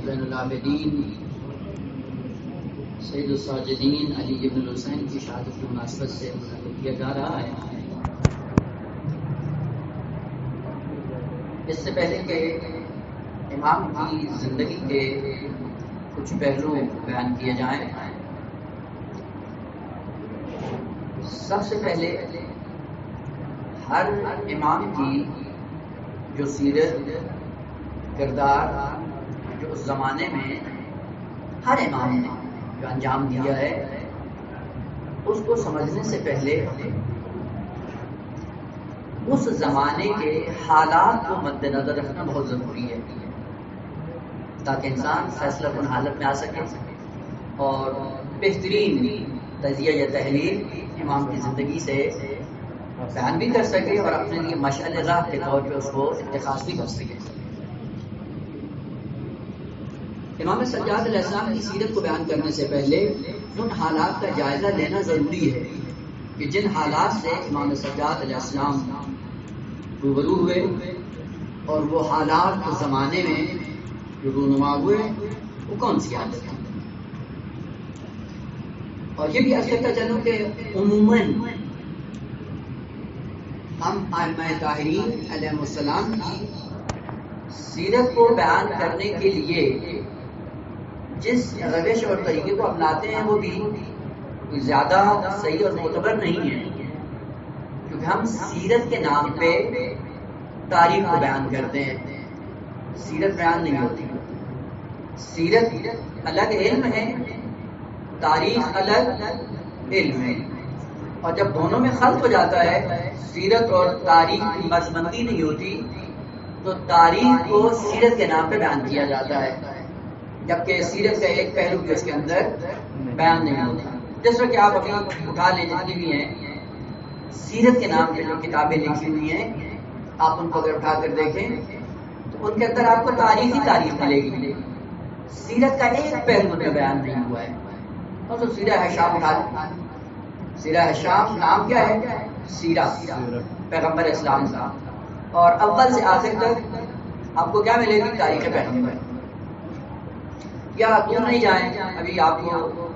زین العابدین سید الساجدین علی ابن الحسین کی شہادت کی مناسبت سے منعقد کیا جا رہا ہے۔ اس سے پہلے کہ امام کی زندگی کے کچھ پہلو بیان کیے جائیں، سب سے پہلے ہر امام کی جو سیرت کردار جو اس زمانے میں ہر امام نے جو انجام دیا ہے اس کو سمجھنے سے پہلے اس زمانے کے حالات کو مد نظر رکھنا بہت ضروری ہے، تاکہ انسان فیصلہ کن حالت میں آ سکے اور بہترین تجزیہ یا تحلیل امام کی زندگی سے بیان بھی کر سکے اور اپنے لیے مشعل راہ کے طور پہ اس کو اتخاذ بھی کر سکے۔ امام سجاد علیہ السلام کی سیرت کو بیان کرنے سے پہلے ان حالات کا جائزہ لینا ضروری ہے کہ جن حالات سے امام سجاد علیہ السلام روبرو ہوئے اور وہ حالات اس زمانے میں جو رونما ہوئے وہ کون سی حالت ہیں۔ اور یہ بھی عرض کرتا چلوں کہ عموماً ہم ائمہ طاہرین علیہ السلام کی سیرت کو بیان کرنے کے لیے جس روش اور طریقے کو اپناتے ہیں وہ بھی زیادہ صحیح اور معتبر نہیں ہے، کیونکہ ہم سیرت کے نام پہ تاریخ کو بیان کرتے ہیں، سیرت بیان نہیں ہوتی۔ سیرت الگ علم ہے، تاریخ الگ علم ہے، اور جب دونوں میں خلط ہو جاتا ہے، سیرت اور تاریخ کی مرزبندی نہیں ہوتی تو تاریخ کو سیرت کے نام پہ بیان کیا جاتا ہے، جبکہ سیرت کا ایک پہلو بھی اس کے اندر بیان نہیں ہوتا۔ جس طرح کہ آپ ابھی اٹھا لیں جتنی بھی ہیں سیرت کے نام پہ جو کتابیں لکھی ہوئی ہیں، آپ ان کو اگر اٹھا کر دیکھیں تو ان کے اندر آپ کو تاریخ ملے گی، سیرت کا ایک پہلو میں بیان نہیں ہوا ہے۔ اور تو سیرہ ہشام اٹھا لیں، سیرہ ہشام نام کیا ہے؟ سیرہ، پیغمبر اسلام کا، اور اول سے آخر تک آپ کو کیا ملے گی؟ تاریخ پیغمبر۔ یا دور نہیں جائیں، ابھی آپ کو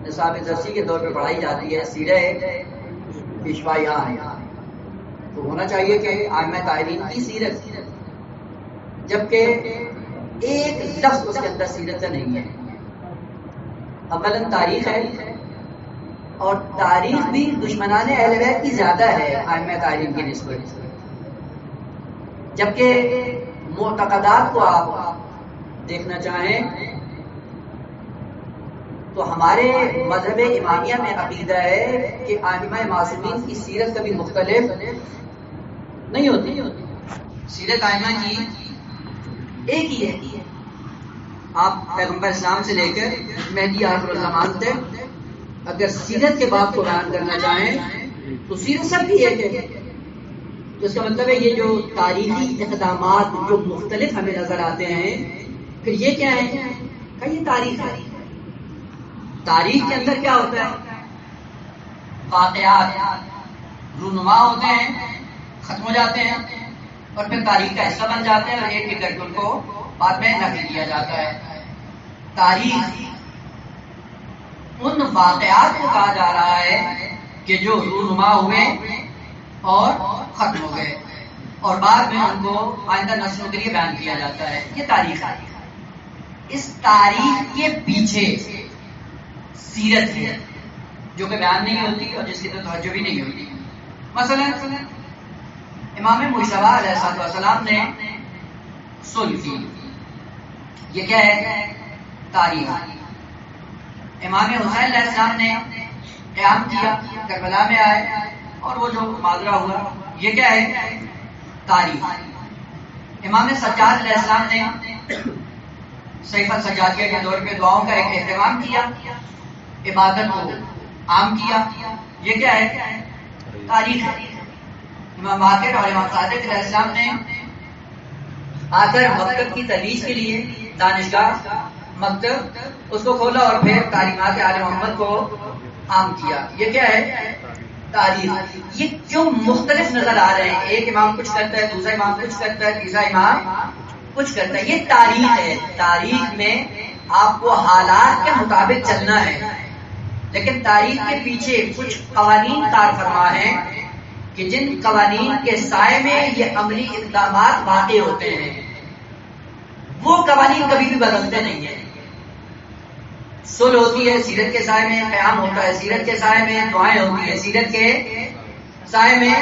نصاب درسی کے طور پہ پڑھائی جاتی ہے سیرہ پیشوایان، تو ہونا چاہیے کہ ائمہ طاہرین کی سیرت، جبکہ ایک لفظ اس کے اندر سیرت کا نہیں ہے۔ اولاً تاریخ ہے، اور تاریخ بھی دشمنان اہل بیت کی زیادہ ہے ائمہ طاہرین کی نسبت، جبکہ معتقدات کو آپ دیکھنا چاہیں تو ہمارے مذہب امامیہ میں عقیدہ ہے کہ ائمہ معصومین کی سیرت کبھی مختلف نہیں ہوتی، سیرت ائمہ کی ایک ہی ہے۔ آپ پیغمبر اسلام سے لے کر مہدی آخر الزمان تک اگر سیرت کے باب کو بیان کرنا چاہیں تو سیرت سب کی ایک ہے۔ تو اس کا مطلب ہے یہ جو تاریخی اقدامات جو مختلف ہمیں نظر آتے ہیں، پھر یہ کیا ہے کہ یہ تاریخ ہے۔ تاریخ کے اندر کیا ہوتا ہے؟ واقعات رونما ہوتے ہیں، ختم ہو جاتے ہیں، اور پھر تاریخ کا حصہ بن جاتے ہیں، اور ایک ایک کر کے ان کو بعد میں نقل کیا جاتا ہے۔ تاریخ ان واقعات کو کہا جا رہا ہے کہ جو رونما ہوئے اور ختم ہو گئے، اور بعد میں ان کو آئندہ نسلوں کے لیے بیان کیا جاتا ہے، یہ تاریخ ہے۔ اس تاریخ کے پیچھے سیرت ہے جو کہ بیان نہیں ہوتی اور جس کی تو توجہ بھی نہیں ہوتی۔ مثلا امام مجتبیٰ علیہ السلام نے صلح کی، یہ کیا ہے؟ تاریخ۔ امام حسین علیہ السلام نے قیام کیا، کربلا میں آئے اور وہ جو ماجرا ہوا، یہ کیا ہے؟ تاریخ۔ امام سجاد علیہ السلام نے سیف السجادیہ کے دور پہ دعاؤں کا ایک اہتمام کیا، عبادت کو عام کیا، یہ کیا ہے؟ تاریخ ہے۔ امام باقر اور امام صادق علیہ السلام نے آ کر مکتب کی ترویج کے لیے دانشگاہ مکتب اس کو کھولا اور پھر تعلیمات آل محمد کو عام کیا، یہ کیا ہے؟ تاریخ۔ یہ کیوں مختلف نظر آ رہے ہیں؟ ایک امام کچھ کرتا ہے، دوسرا امام کچھ کرتا ہے، تیسرا امام کچھ کرتا ہے. یہ تاریخ ہے. تاریخ میں آپ کو حالات کے مطابق چلنا ہے، لیکن تاریخ کے پیچھے کچھ قوانین کار فرما ہیں کہ جن قوانین کے سائے میں یہ عملی اقدامات واقع ہوتے ہیں. وہ قوانین کبھی بھی بدلتے نہیں ہیں. صلح ہوتی ہے سیرت کے سائے میں، قیام ہوتا ہے سیرت کے سائے میں، دعائیں ہوتی ہے سیرت کے سائے میں،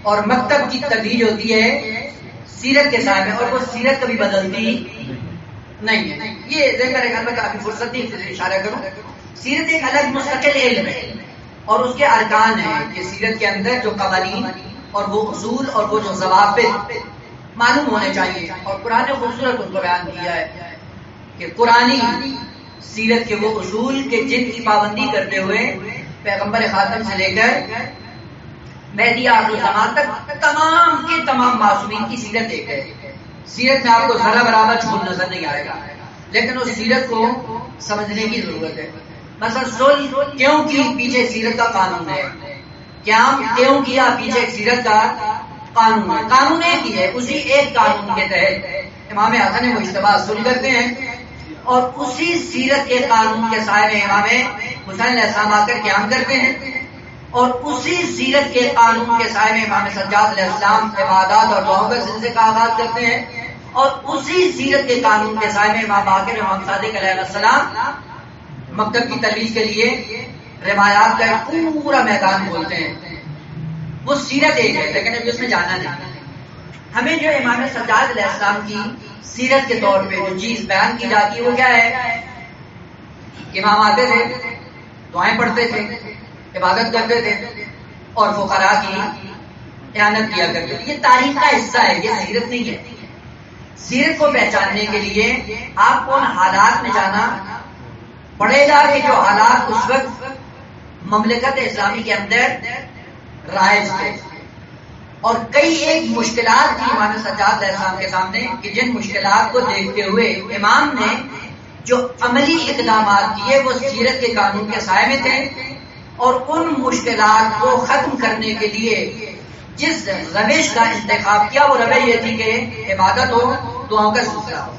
اور مکتب کی تدریج ہوتی ہے سیرت کے سائے میں، اور وہ سیرت کبھی بدلتی نہیں ہے. یہ ذہن میں رکھنا، کافی فرصت نہیں اشارہ کروں. سیرت ایک الگ مستقل علم ہے اور اس کے ارکان ہیں کہ سیرت کے اندر جو قوانین اور وہ اصول اور وہ جو ضوابط معلوم ہونے چاہیے. اور قرآن نے خوبصورت ان کو بیان کیا ہے کہ قرآنی سیرت کے وہ اصول کہ جن کی پابندی کرتے ہوئے پیغمبر خاتم سے لے کر مہدی آخر الزمان تک تمام کے تمام معصومین کی سیرت ایک ہے. سیرت میں آپ کو ذرا برابر چھوٹ نظر نہیں آئے گا، لیکن اس سیرت کو سمجھنے کی ضرورت ہے. مثلا صلح کیوں کی پیچھے سیرت کا قانون ہے، قیام کیوں کیا پیچھے سیرت کا قانون ہے. قانون ایک ہی ہے، اسی ایک قانون کے تحت امام حسن وہ اجتماع صلح کرتے ہیں، اور اسی سیرت کے قانون کے سائے میں امام حسین علیہ السلام آ کر قیام کرتے ہیں، اور اسی سیرت کے قانون کے سائے میں امام سجاد علیہ السلام عبادات اور دعاؤں کا سلسلے کا آغاز کرتے ہیں، اور اسی سیرت کے قانون کے سائے میں امام باقر امام صادق علیہ السلام مکتب کی ترویج کے لیے روایات کا ایک پورا میدان کھولتے ہیں. وہ سیرت ایک ہے، لیکن ابھی اس میں جانا نہیں. ہمیں جو امام سجاد علیہ السلام کی سیرت کے طور پہ جو چیز بیان کی جاتی ہے وہ کیا ہے؟ امام آتے تھے، دعائیں پڑھتے تھے، عبادت کرتے تھے، اور فقراء کی اعانت کیا کرتے تھے. یہ تاریخ کا حصہ ہے، یہ سیرت نہیں ہے. سیرت کو پہچاننے کے لیے آپ کو ان حالات میں جانا پڑے گا کہ جو حالات اس وقت مملکت اسلامی کے اندر رائج تھے، اور کئی ایک مشکلات تھی امام سجاد علیہ السلام کے سامنے کہ جن مشکلات کو دیکھتے ہوئے امام نے جو عملی اقدامات کیے وہ سیرت کے قانون کے سائے میں تھے، اور ان مشکلات کو ختم کرنے کے لیے جس روش کا انتخاب کیا وہ روش یہ تھی کہ عبادت ہو، دعاؤں کا سلسلہ ہو.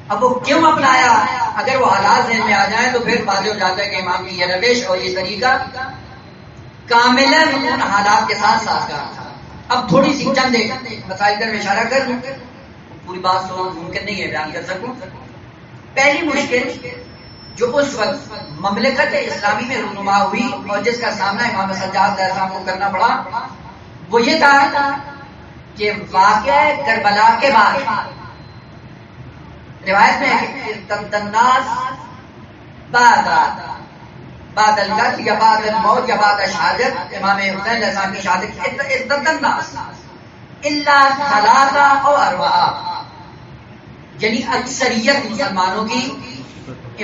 اب وہ کیوں اپنایا؟ اگر وہ حالات ذہن میں آ جائیں تو پھر واضح ہو جاتا ہے کہ امام کی یہ روش اور یہ طریقہ کاملاً ان حالات کے ساتھ سازگار تھا. اب تھوڑی سی چند مسائل پر میں اشارہ کر دوں، پوری بات تو ممکن نہیں ہے بیان کر سکوں. پہلی مشکل جو اس وقت مملکت اسلامی میں رونما ہوئی اور جس کا سامنا امام سجاد علیہ السلام کو کرنا پڑا وہ یہ تھا کہ واقعہ کربلا کے بعد روایت میں ہے کہ الناس بعد القتل یا بعد الموت یا بعد شہادت امام حسین علیہ السلام کی شہادت ازداد الناس الا ثلاثہ او اربعہ، یعنی اکثریت مسلمانوں کی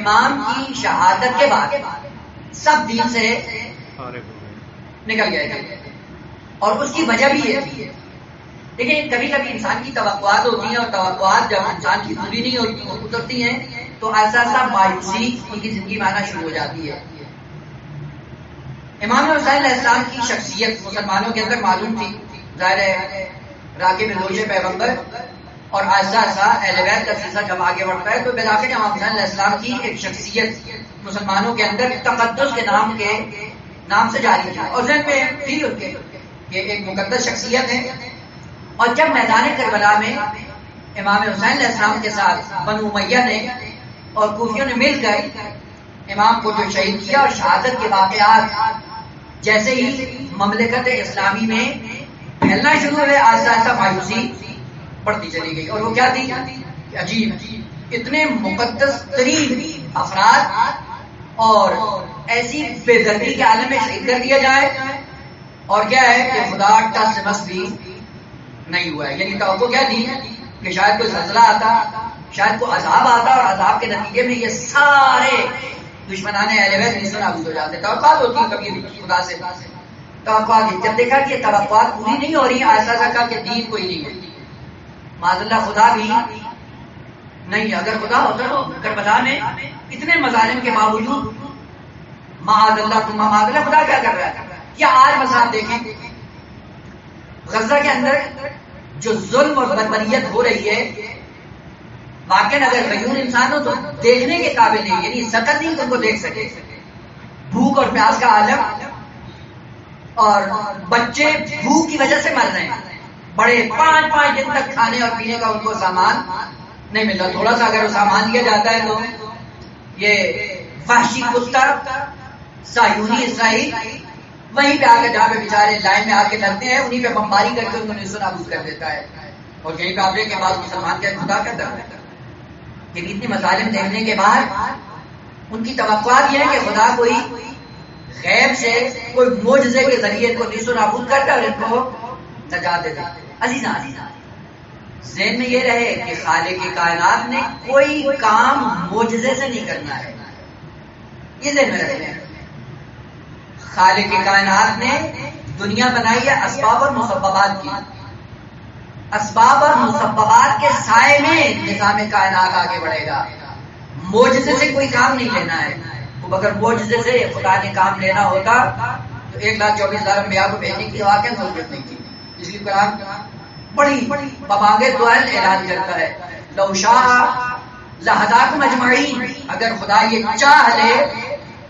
امام کی شہادت کے بعد سب دین سے نکل گئے. اور اس کی وجہ بھی یہ تھی. دیکھیں کبھی کبھی انسان کی توقعات ہوتی ہیں، اور توقعات جب انسان کی پوری نہیں ہوتی اترتی ہیں تو ایسا ایسا مایوسی ان کی زندگی میں آنا شروع ہو جاتی ہے. امام حسین علیہ السلام کی شخصیت مسلمانوں کے اندر معلوم تھی، ظاہر ہے راکب روش پیغمبر، اور آہستہ آہستہ اہل بیت کا سلسلہ جب آگے بڑھتا ہے تو بلاخر امام حسین علیہ السلام کی ایک شخصیت مسلمانوں کے اندر تقدس کے نام سے جاری تھی، اور ذہن میں تھی ان کے یہ ایک مقدس شخصیت ہے. اور جب میدان کربلا میں امام حسین علیہ السلام کے ساتھ بنو امیہ نے اور کوفیوں نے مل کر امام کو جو شہید کیا، اور شہادت کے واقعات جیسے ہی مملکت اسلامی میں پھیلنا شروع ہوئے آہستہ آہستہ مایوسی بڑھتی چلی گئی. اور وہ کیا تھی؟ عجیب، اتنے مقدس ترین افراد اور ایسی بے دردی کے عالم میں شہید کر دیا جائے، اور کیا ہے کہ خدا ٹس مس بھی نہیں ہوا ہے. یعنی توقع کیا تھی کہ شاید کوئی زلزلہ آتا، شاید کوئی عذاب آتا، اور عذاب کے نتیجے میں یہ سارے دشمنان اہل بیت نصف نابود ہو جاتے. توقعات ہوتی ہیں کبھی خدا سے، توقعات. جب دیکھا کہ یہ توقعات پوری نہیں ہو رہی، ایسا کہا کہ دین کوئی نہیں ہے، معاذ اللہ خدا بھی نہیں. اگر خدا ہوتا تو کربلا میں اتنے مظالم کے باوجود معاذ اللہ خدا کیا کر رہا ہے؟ کیا آج مثلا آپ دیکھیں غزہ کے اندر جو ظلم اور بربریت ہو رہی ہے، واقعی اگر بیون انسان ہو تو دیکھنے کے قابل نہیں، یعنی شکل نہیں تم کو دیکھ سکے، بھوک اور پیاس کا عالم، اور بچے بھوک کی وجہ سے مر رہے ہیں، بڑے 5 دن تک کھانے اور پینے کا ان کو سامان نہیں مل رہا، تھوڑا سا اگر وہ سامان دیا جاتا ہے تو یہ وحشی کتا صہیونی اسرائیل وہیں پہ آ کے جہاں پہ بیچارے لائن میں آ کے لگتے ہیں انہیں پہ بمباری کر کے ان کو نیست و نابود کر دیتا ہے، اور یہیں پہ آپ کے بعد مسلمان کا خدا کا درد ہے کہ اتنی مظالم دیکھنے کے بعد ان کی توقعات یہ ہے کہ خدا کوئی غیب سے کوئی معجزے کے ذریعے ان کو نیست و نابود کرتا ہے اور ان کو نجات دیتا ہے۔ عزیزان ذہن میں یہ رہے کہ خالق کائنات نے کوئی کام معجزے سے نہیں کرنا ہے، یہ ذہن میں رکھیں۔ خالق کائنات نے دنیا بنائی ہے اسباب اور مسببات کی، اسباب اور مسببات کے سائے میں نظام کائنات آگے بڑھے گا، معجزے سے کوئی کام نہیں لینا ہے۔ تو اگر معجزے سے خدا نے کام لینا ہوتا تو 1,24,000 انبیاء کو بھیجنے کی واقعی ضرورت نہیں تھی، اس لیے قرآن بڑی ببانگے دعائیں اعلان کرتا ہے، لو شاء لہداکم اجمعین، اگر خدا یہ چاہ لے،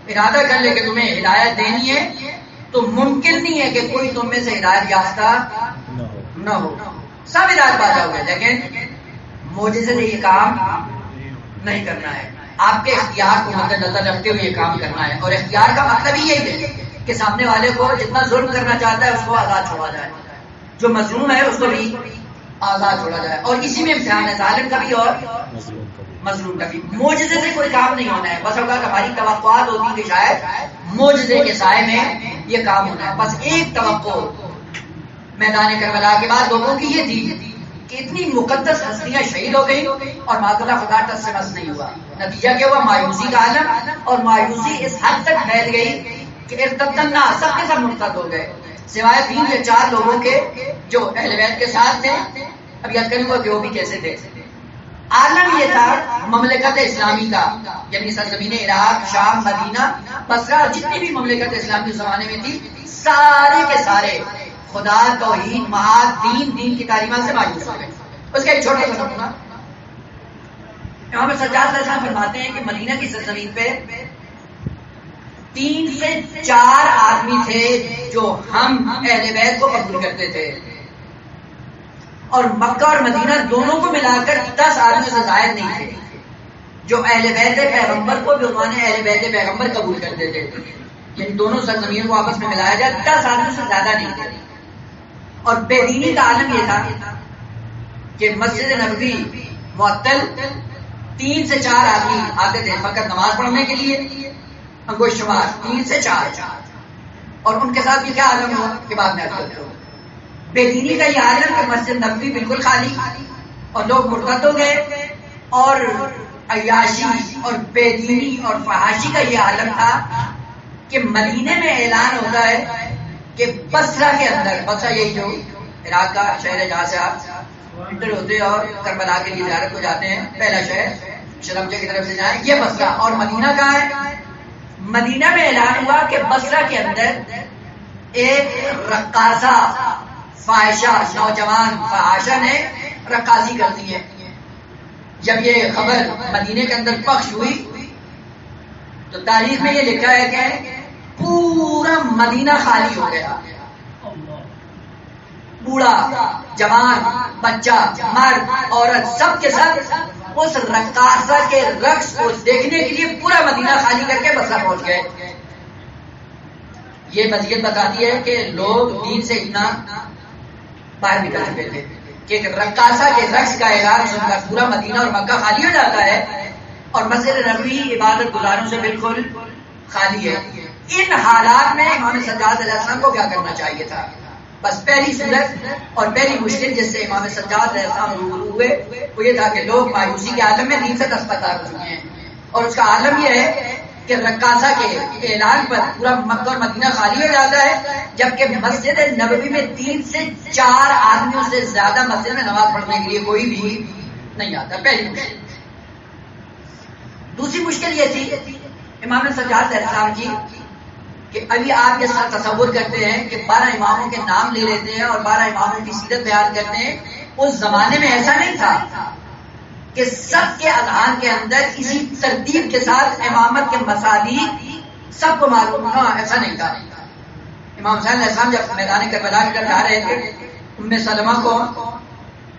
ارادہ کر لے کہ تمہیں ہدایت دینی ہے تو ممکن نہیں ہے کہ کوئی تم میں سے ہدایت یافتہ نہ ہو، سب ہدایت پایا ہوئے، لیکن معجزے سے یہ کام نہیں کرنا ہے، آپ کے اختیار کو مد نظر رکھتے ہوئے یہ کام کرنا ہے، اور اختیار کا مطلب ہی یہی ہے کہ سامنے والے کو جتنا ظلم کرنا چاہتا ہے اس کو آزاد چھوڑا جائے، جو مظلوم ہے اس کو بھی آزاد چھوڑا جائے، اور اسی میں امتحان ہے ظالم کا بھی اور مظلوم کا بھی۔ معجزے سے کوئی کام نہیں ہونا ہے، بس اوقات ہماری توقعات ہوتی کہ شاید معجزے کے سائے میں یہ کام ہونا ہے، بس ایک توقع میدان کربلا کے بعد لوگوں کی یہ تھی کہ اتنی مقدس ہستیاں شہید ہو گئی اور معذلہ خدا کا سے بس نہیں ہوا، نتیجہ کیا ہوا؟ مایوسی کا عالم، اور مایوسی اس حد تک پھیل گئی کہ ارتد الناس، سب کے سب مرتد ہو گئے سوائے 3 یا 4 لوگوں کے جو اہل بیت کے ساتھ تھے۔ اب یاد کروں گا کہ وہ بھی کیسے تھے۔ عالم یہ تھا مملکت اسلامی کا، یعنی سرزمین عراق، شام، مدینہ، بصرہ، جتنی بھی مملکت اسلامی اس زمانے میں تھی، سارے کے سارے خدا، توحید، معاد، دین کی تعلیمات سے مایوس ہو گئے۔ اس کا ایک چھوٹا سا نمونہ امام سجاد علیہ السلام فرماتے ہیں کہ مدینہ کی سرزمین پہ 3 سے 4 آدمی تھے جو ہم اہل بیت کو قبول کرتے تھے، اور مکہ اور مدینہ دونوں کو ملا کر 10 آدمی سے زائد نہیں تھے جو اہل بیت پیغمبر کو بھی عنوان اہل بیت پیغمبر قبول کرتے تھے، یعنی دونوں سرزمینوں کو آپس میں ملایا جائے 10 آدمی سے زیادہ نہیں تھے۔ اور بے دینی کا عالم یہ تھا کہ مسجد نبوی معطل، 3 سے 4 آدمی آتے تھے فقط نماز پڑھنے کے لیے، انگوش شمار 3 سے 4، اور ان کے ساتھ یہ کیا عالم ہوا کہ بعد میں کرتے ہو بے دینی کا یہ عالم کہ مسجد نبوی بالکل خالی اور لوگ مرتد ہو گئے، اور عیاشی اور بے دینی اور فحاشی کا یہ عالم تھا کہ مدینے میں اعلان ہوتا ہے کہ بصرہ کے اندر، بصرہ یہی جو عراق کا شہر ہے جہاں سے آپ انٹر ہوتے ہیں اور کربلا کے لیے زیارت کو جاتے ہیں، پہلا شہر شرمجہ کی طرف سے جائیں، یہ بصرہ، اور مدینہ کہاں ہے؟ مدینہ میں اعلان ہوا کہ بصرہ کے اندر ایک رقاصہ، فاحشہ، نوجوان فحاشہ نے رقاصی کرتی ہے۔ جب یہ خبر مدینے کے اندر پخش ہوئی تو تاریخ میں یہ لکھا ہے کہ پورا مدینہ خالی ہو گیا، بوڑھا، جوان، بچہ، مرد، عورت، سب کے سب اس رقاصہ کے رقص کو دیکھنے کے لیے پورا مدینہ خالی کر کے بصرہ پہنچ گئے۔ یہ مزید بتاتی ہے کہ لوگ دین سے اتنا باہر نکل چکے تھے کہ رقاصہ کے رقص کا اعلان سن کر پورا مدینہ اور مکہ خالی ہو جاتا ہے، اور مسجد نبوی عبادت گزاروں سے بالکل خالی ہے۔ ان حالات میں امام سجاد علیہ السلام کو کیا کرنا چاہیے تھا؟ بس پہلی صورت اور پہلی مشکل جس سے امام سجاد علیہ السلام روبرو ہوئے وہ یہ تھا کہ لوگ مایوسی کے عالم میں دین سے دستبردار ہو چکے ہیں، اور اس کا عالم یہ ہے کہ رقاصہ کے اعلان پر پورا مکہ اور مدینہ خالی ہو جاتا ہے، جبکہ مسجد نبوی میں 3 سے 4 آدمیوں سے زیادہ مسجد میں نماز پڑھنے کے لیے کوئی بھی نہیں آتا۔ پہلی مشکل۔ دوسری مشکل یہ تھی امام سجاد علیہ السلام کی کہ ابھی آپ یہ تصور کرتے ہیں کہ 12 اماموں کے نام لے لیتے ہیں اور 12 اماموں کی سیرت بیان کرتے ہیں، اس زمانے میں ایسا نہیں تھا۔ کہ سب کے اذہان کے اندر اسی ترتیب کے ساتھ امامت کے مصادیق سب کو معلوم ہو، ایسا نہیں تھا. امام حسین علیہ السلام جب میدان کربلا کی طرف جا رہے تھے، ام سلمہ کو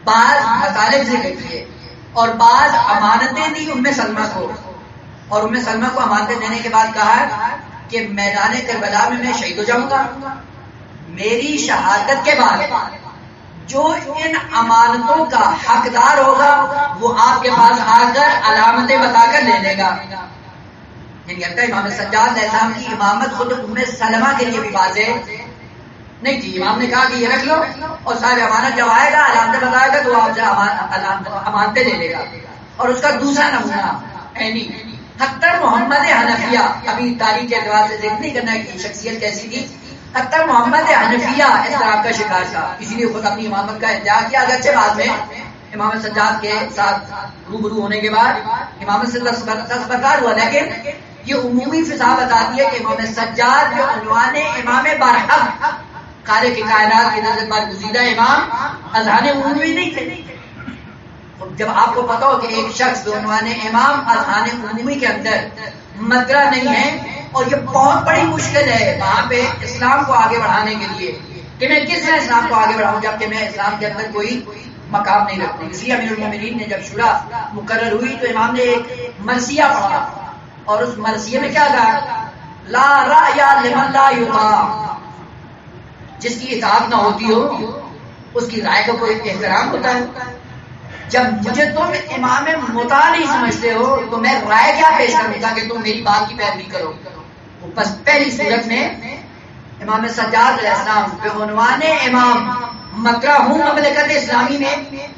بعض مطالب ذکر کیے اور بعض امانتیں دی ام سلمہ کو، اور ام سلمہ کو امانتیں دینے کے بعد کہا کہ میدان کربلا میں شہید ہو جاؤں گا، میری شہادت کے بعد جو ان امانتوں کا حقدار ہوگا وہ آپ کے پاس آ کر علامتیں بتا کر لے لے گا. یعنی امام سجاد علیہ السلام کی امامت خود ام سلمہ کے لیے بھی واضح نہیں تھی. امام نے کہا کہ یہ رکھ لو اور صاحب امانت جب آئے گا علامتیں بتائے گا تو آپ سے امانتیں لے لے گا. اور اس کا دوسرا نمونہ عینی حتیٰ محمد حنفیہ، ابھی تاریخ کے اعتبار سے ذکر نہیں کرنا کہ شخصیت کیسی تھی، حتیٰ محمد حنفیہ اس طرح کا شکار تھا، اسی لیے خود اپنی امامت کا ادعا کیا. اگرچہ بعد میں امام سجاد کے ساتھ روبرو ہونے کے بعد امام سجاد برقرار ہوا، لیکن یہ عمومی فضا بتاتی ہے کہ امام سجاد جو عنوان امام برحق خالق کائنات کی نظر پر گزیدہ امام اذہان عمومی نہیں تھے. جب آپ کو پتا ہو کہ ایک شخص جو عنوان امام اذہان عمومی کے اندر مطرح نہیں ہے، اور یہ بہت بڑی مشکل ہے وہاں پہ اسلام کو آگے بڑھانے کے لیے کہ میں کس طرح اسلام کو آگے بڑھاؤں جبکہ میں اسلام کے اندر کوئی مقام نہیں رکھتا. اس لیے امیر المومنین نے جب شورا مقرر ہوئی تو امام نے ایک مرثیہ پڑھا اور اس مرثیے میں کیا کہا؟ لا رأی لمن لا یطاع، جس کی اطاعت نہ ہوتی ہو اس کی رائے کا کوئی احترام ہوتا ہے. جب مجھے تم امام مطاع نہیں سمجھتے ہو تو میں رائے کیا پیش کروں گا کہ تم میری بات کی پیروی کرو. بس پہلی صورت میں امام سجاد علیہ السلام پہ عنوان امام مطرح ہوں مملکت اسلامی میں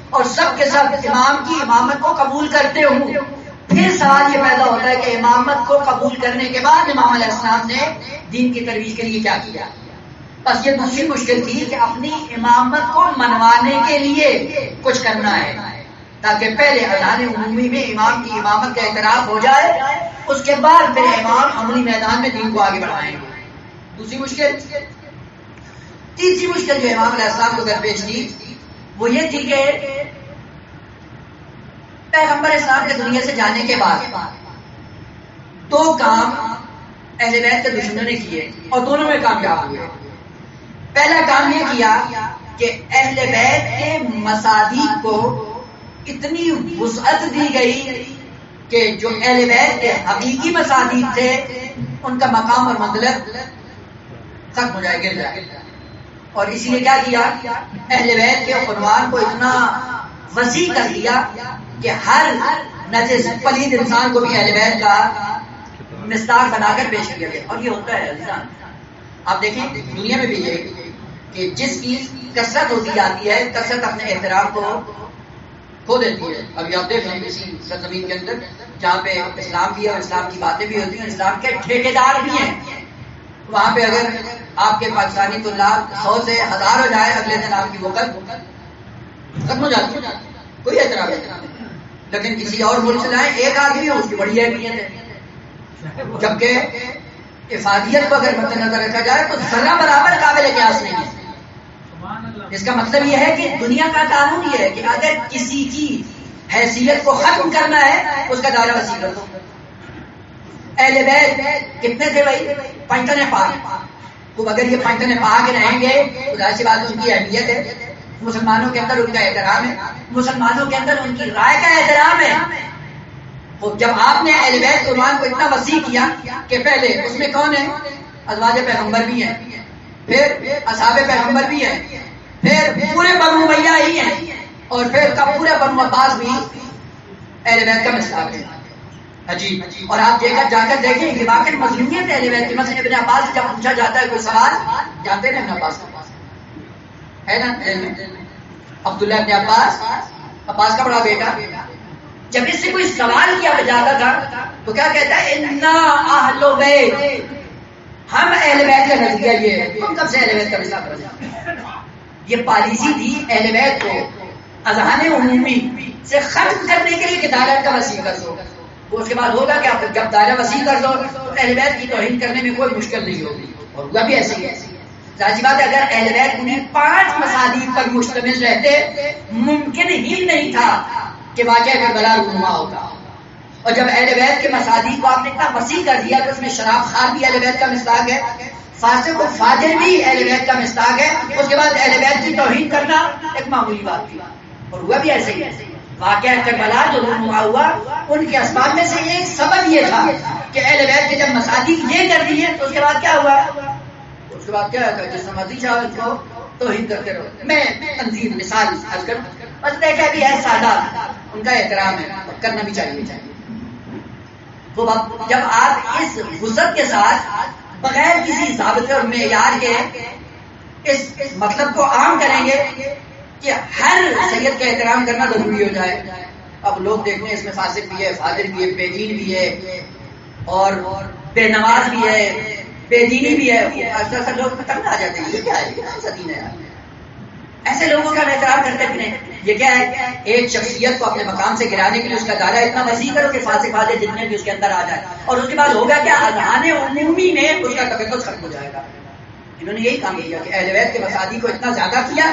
اور سب کے سب امام کی امامت کو قبول کرتے ہوں. پھر سوال یہ پیدا ہوتا ہے کہ امامت کو قبول کرنے کے بعد امام علیہ السلام نے دین کی ترویج کے لیے کیا کیا. بس یہ دوسری مشکل تھی کہ اپنی امامت کو منوانے کے لیے کچھ کرنا ہے تاکہ پہلے اذان عمومی میں امام کی امامت کا اعتراف ہو جائے، اس کے بعد پھر امام عملی میدان میں دین کو آگے بڑھائیں گے. دوسری مشکل. تیسری مشکل جو امام علیہ السلام کو درپیش تھی وہ یہ تھی کہ پیغمبر اسلام کے دنیا سے جانے کے بعد دو کام اہل بیت کے دشمنوں نے کیے اور دونوں میں کامیاب ہوئے. پہلا کام یہ کیا کہ اہل بیت کے مصادیق کو اتنی وسعت دی گئی کہ جو اہل بیت کے حقیقی مصادیق تھے ان کا مقام اور منزلت ختم ہو جائے، گر جائے. اور اسی لیے کیا کیا؟ اہل بیت کے عنوان کو اتنا وسیع کر دیا کہ ہر نجس پلید انسان کو بھی اہل بیت کا مصداق بنا کر پیش کیا گیا. اور یہ ہوتا ہے آپ دیکھیں دنیا میں بھی یہ کہ جس کی کثرت ہوتی جاتی ہے کثرت اپنے احترام کو کھو دیتی ہے. ابھی آپ دیکھ رہے ہیں اسی سرزمین کے اندر جہاں پہ اسلام بھی ہے اور اسلام کی باتیں بھی ہوتی ہیں، اسلام کے ٹھیکیدار بھی ہیں، وہاں پہ اگر آپ کے پاکستانی طلاب 100 سے 1000 ہو جائے اگلے دن آپ کی وقت ختم ہو جاتی ہے، کوئی اعتراض نہیں. لیکن کسی اور ملک سے جائیں ایک آدمی ہو اس کی بڑی اہمیت ہے، جبکہ افادیت کو اگر مد نظر رکھا جائے تو ذرہ برابر قابل قیاس نہیں ہے. اس کا مطلب یہ ہے کہ دنیا کا قانون یہ ہے کہ اگر کسی کی حیثیت کو ختم کرنا ہے اس کا دائرہ وسیع کر دو. اہل بیت کتنے تھے بھائی؟ پنجتن پاک. تو اگر یہ پنجتن پاک رہیں گے تو ظاہر سی بات ان کی اہمیت ہے، مسلمانوں کے اندر ان کا احترام ہے، مسلمانوں کے اندر ان کی رائے کا احترام ہے. جب آپ نے اہل بیت عنوان کو اتنا وسیع کیا کہ پہلے اس میں کون ہے؟ ازواج پیغمبر بھی ہیں، پھر اصحاب پیغمبر بھی ہیں، پھر پورے بنو امیہ ہی ہیں، اور پھر کا پورے بنو عباس بھی اہل بیت کا مصداق ہے. عجیب. اور آپ جا کر دیکھیں کہ واقعی مظلومیت اہل بیت کی. مثلا ابن عباس جب پوچھا جاتا ہے کوئی سوال، جانتے ہیں ابن عباس ہے نا عبداللہ ابن عباس کا بڑا بیٹا، جب اس سے کوئی سوال کیا جاتا تھا تو کیا کہتا ہے؟ انا اہل بیت، ہم اہل بیت کا نظریہ یہ ہے. تم کب سے اہل بیت کا مصداق رہا؟ یہ پالیسی تھی اہل بیت کو اذہان عمومی سے ختم کرنے کے لیے کہ دائرہ کا وسیع کر دو. اس کے بعد ہوگا کہ آپ جب دائرہ وسیع کر دو تو اہل بیت کی توہین کرنے میں کوئی مشکل نہیں ہوگی. اور ہوا بھی ایسے ہی. ظاہر سی بات ہے اگر اہل بیت انہیں 5 مصادیق پر مشتمل رہتے ممکن ہی نہیں تھا کہ واقعہ کربلا رونما ہوگا. اور جب اہل بیت کے مصادیق کو آپ نے اتنا وسیع کر دیا کہ اس میں شراب خار بھی اہل بیت کا مصداق ہے, فاسق و فاجر بھی اہل بیت کا مصداق ہے, اس کے بعد اہل بیت کی توہین کرنا ایک معمولی بات تھی. اور ہوا بھی ایسے ہی. واقعہ کربلا جو رونما ہوا ان کے اسباب میں سے ایک سبب یہ تھا کہ اہل بیت کے جب مصادیق یہ کر دیے تو اس کے بعد کیا ہوا, اس کے بعد کیا ہوگا, جس مرضی چاہو کو توہین کرتے رہو. میں تنظیم مثال عرض کروں, بس دیکھا بھی ہے سادات, ان کا احترام ہے, کرنا بھی چاہیے. تو جب آپ اس وسعت کے ساتھ بغیر کسی ضابطے اور معیار کے اس مطلب کو عام کریں گے کہ ہر سید کا احترام کرنا ضروری ہو جائے. اب لوگ دیکھیں اس میں فاسق بھی ہے, فاجر بھی ہے, بے دین بھی ہے, اور بے نماز بھی ہے, بے دینی بھی ہے. ایسا لوگ تنگ آ جاتے ہیں, یہ کیا ہے, ایسا دین ہے. ایسے لوگوں کا احترام کرتے بھی نہیں. یہ کیا ہے, ایک شخصیت کو اپنے مقام سے گرانے کے لیے اس کا دائرہ اتنا وسیع کرو کہ فاسق فاجر جتنے بھی اس کے اندر آ جائے, اور اس کے بعد ہوگا کیا, اذہان عمومی میں اس کا تقدس ختم ہو جائے گا. انہوں نے یہی کام کیا کہ اہل بیت کے مصادیق کو اتنا زیادہ کیا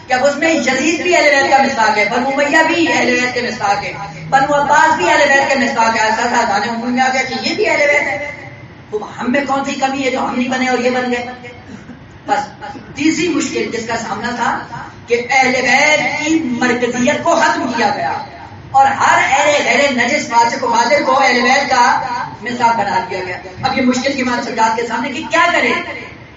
کہ اب اس میں یزید بھی اہل بیت کا مصداق ہے, بنو امیہ بھی اہل بیت کے مصداق ہے, بنو عباس بھی اہل بیت کے مصداق ہے. ایسا تھا اذہان عمومی میں آ گیا کہ یہ بھی اہل بیت ہے. تو ہم میں کون سی کمی ہے جو ہم نہیں بنے اور یہ بن گئے. بس تیسری مشکل جس کا سامنا تھا کہ اہل بیت کی مرکزیت کو ختم کیا گیا اور ہر اہل غیر نجس فاسق و فاجر کو اہل بیت کا مصداق بنا دیا گیا. اب یہ مشکل کی بات سجاد کے سامنے کہ کیا کرے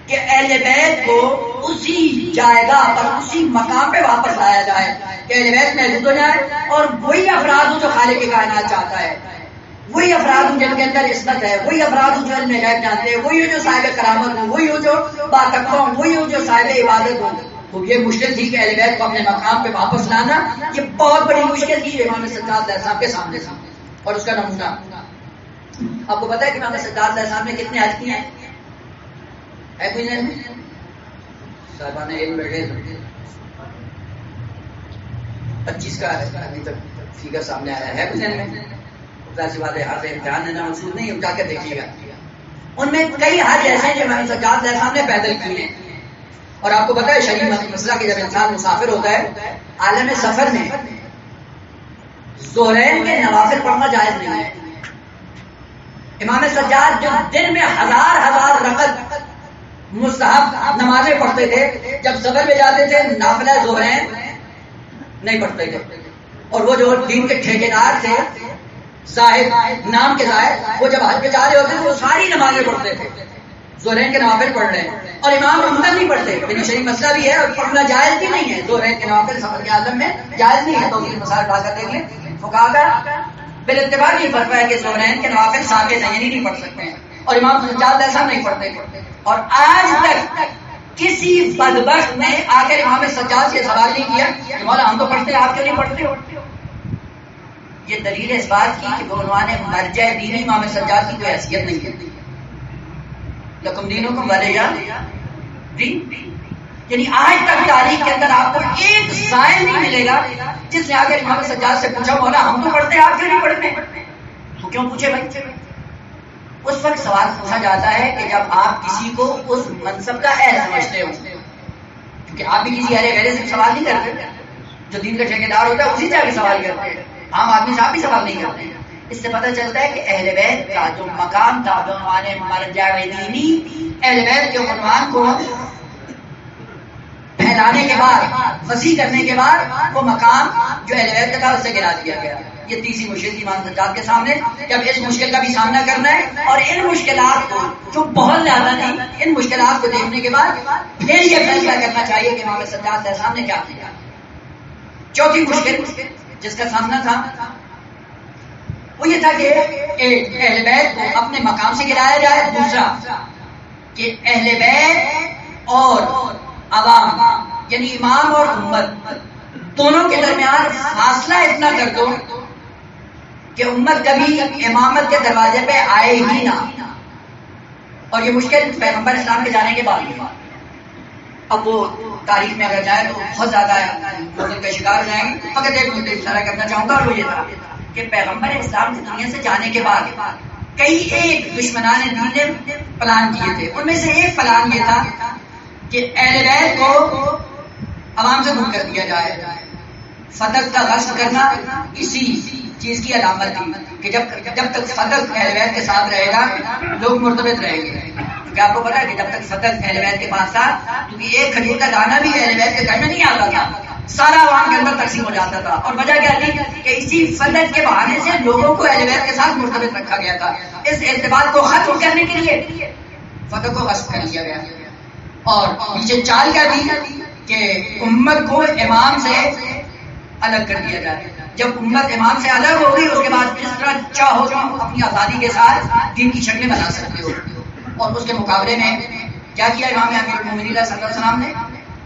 کہ اہل بیت کو اسی جائیگاہ پر, اسی مقام پہ واپس لایا جائے کہ اہل بیت محدود ہو جائے اور وہی افراد ہوں جو خالق کائنات چاہتا ہے, وہی افراد ہوں جن کے اندر عصمت ہے, وہی افراد ہوں جو علم غیب جانتے ہیں, وہی ہو جو صاحب کرامت ہوں, وہی ہو جو باتقوا ہوں, وہی ہو جو صاحب عبادت ہوں. تو یہ مشکل تھی کہ اہل بیت کو اپنے مقام پہ واپس لانا, یہ بہت بڑی مشکل تھی امام سجاد علیہ السلام کے سامنے تھا. اور اس کا نمونہ آپ کو پتا ہے کہ امام سجاد علیہ السلام نے کتنے حج کیے ہیں؟ ہے کوئی نہیں صاحبان علم بیٹھے 25 کا ہے ابھی تک فیگر سامنے آیا ہے کوئی نہیں. سی بات ہے, ہر امتحان ہے نا, منصوب نہیں, اٹھا کے دیکھیے گا. ان میں کئی حج ایسے ہیں جو امام سجاد علیہ السلام نے پیدل کیے ہیں. اور آپ کو پتا ہے شریف مسئلہ کہ جب انسان مسافر ہوتا ہے عالم سفر میں ظہرین کے نوافل پڑھنا جائز نہیں ہے. امام سجاد جو دن میں ہزار رکعت مستحب نمازیں پڑھتے تھے, جب سفر میں جاتے تھے نافلہ ظہرین نہیں پڑھتے تھے. اور وہ جو دین کے ٹھیکیدار تھے زاہد نام کے زاہد, وہ جب حج پہ جا رہے ہوتے تھے وہ ساری نمازیں پڑھتے تھے, ظہرین کے نوافل پڑھ رہے ہیں, اور امام محمد نہیں پڑھتے. یعنی شریف مسئلہ بھی ہے اور پڑھنا جائز بھی نہیں ہے. ظہرین کے نوافل سفر کے عالم میں جائز نہیں ہے. تو یہ مسائل اٹھا کر دیکھ لیں. فقہا کا بالاتفاق یہ فتویٰ ہے کہ ظہرین کے نوافل ثابت ہیں, یعنی نہیں پڑھ سکتے ہیں, اور امام سجاد ایسا نہیں پڑھتے. اور آج تک کسی بدبخت نے آ کر امام سجاد سے سوال نہیں کیا کہ مولا ہم تو پڑھتے ہیں, آپ کیوں نہیں پڑھتے ہو. یہ دلیل اس بات کی کہ وہ عنوان مرجع دینی امام سجاد کی کوئی حیثیت نہیں ہے. لکم دینکم ولیہ دین. یعنی آج تک تاریخ کے اندر آپ کو ایک زائر نہیں ملے گا جس نے آگے امام سجاد سے پوچھا مولا ہم تو پڑھتے ہیں, آپ کیوں نہیں پڑھتے. تو کیوں پوچھے بھائی؟ اس وقت سوال پوچھا جاتا ہے کہ جب آپ کسی کو اس منصب کا اہل سمجھتے ہو, کیونکہ آپ بھی کسی اہل غیر سے سوال نہیں کرتے. جو دین کا ٹھیکیدار ہوتا ہے اسی سے آگے سوال کرتے ہیں, عام آدمی سے آپ بھی سوال نہیں کرتے. اس سے پتہ چلتا ہے کہ اہل بیت کا جو مقام تھا عنوان مرجع دینی, اہل بیت کے عنوان کو پھیلانے کے بعد, وسیع کرنے کے بعد وہ مقام جو اہل بیت کا تھا اس سے گرا دیا گیا. یہ تیسری مشکل تھی امام سجاد کے سامنے کہ اب اس مشکل کا بھی سامنا کرنا ہے, اور ان مشکلات کو جو بہت زیادہ نہیں, ان مشکلات کو دیکھنے کے بعد پھر یہ فیصلہ کرنا چاہیے کہ امام سجاد کے سامنے کیا کیا. چوتھی مشکل جس کا سامنا تھا وہ یہ تھا کہ ایک اہل بیت کو اپنے مقام سے گرایا جائے, دوسرا کہ اہل بیت اور عوام یعنی امام اور امت دونوں کے درمیان فاصلہ اتنا کر دو کہ امت کبھی امامت کے دروازے پہ آئے ہی نہ. اور یہ مشکل پیغمبر اسلام کے جانے کے بعد ہوئی. اب وہ تاریخ میں اگر جائے تو بہت زیادہ مدد کا شکار ہو جائیں گے. فقط ایک مدد اشارہ کرنا چاہوں گا, اور وہ یہ تھا کہ پیغمبر اسلام کی دنیا سے جانے کے بعد کئی ایک دشمنان دین نے پلان کیے تھے. ان میں سے ایک پلان یہ تھا کہ اہل بیت کو عوام سے دور کر دیا جائے, صدق کا غصب کرنا اسی چیز کی علامت تھی کہ جب تک صدق اہل بیت کے ساتھ رہے گا لوگ مرتبط رہیں گے. کیونکہ آپ کو پتا ہے کہ جب تک صدق اہل بیت کے پاس تھا، کیونکہ ایک کھجور کا دانا بھی اہل بیت کے گھر میں نہیں آتا تھا، سارا عوام کے اندر تقسیم ہو جاتا تھا. اور وجہ کیا تھی کہ اسی صدق کے بہانے سے لوگوں کو اہل بیت کے ساتھ مرتبط رکھا گیا تھا. اس ارتباط کو ختم کرنے کے لیے صدق کو غصب کر لیا گیا. اور پیچھے چال کیا تھی کہ امت کو امام سے الگ کر دیا جائے. جب امت امام سے الگ ہوگی اس کے بعد جس طرح چاہو تم اپنی آزادی کے ساتھ دین کی شکلیں بنا سکتے ہو. اور اس کے مقابلے میں کیا کیا امام امیر المومنین صلی اللہ علیہ وسلم نے؟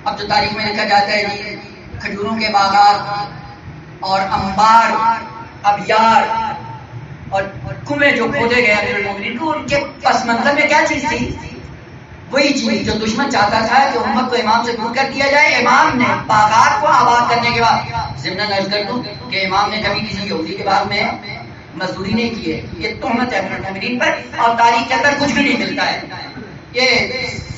اب جو تاریخ میں لکھا جاتا ہے جی کھجوروں کے باغات اور انبار ابیار اور کنویں جو کھودے گئے امیر المومنین کو، ان کے پس منظر میں کیا چیز تھی؟ وہی چیز جو دشمن چاہتا تھا کہ امت کو امام سے دور کر دیا جائے. امام نے باغات کو آباد کرنے کے بعد ضمن عرض کر دوں کہ امام نے کبھی کسی یہودی کے باغ میں مزدوری نہیں کی ہے. یہ تہمت ہے امیر المومنین پر، اور تاریخ کے اندر کچھ بھی نہیں ملتا ہے. یہ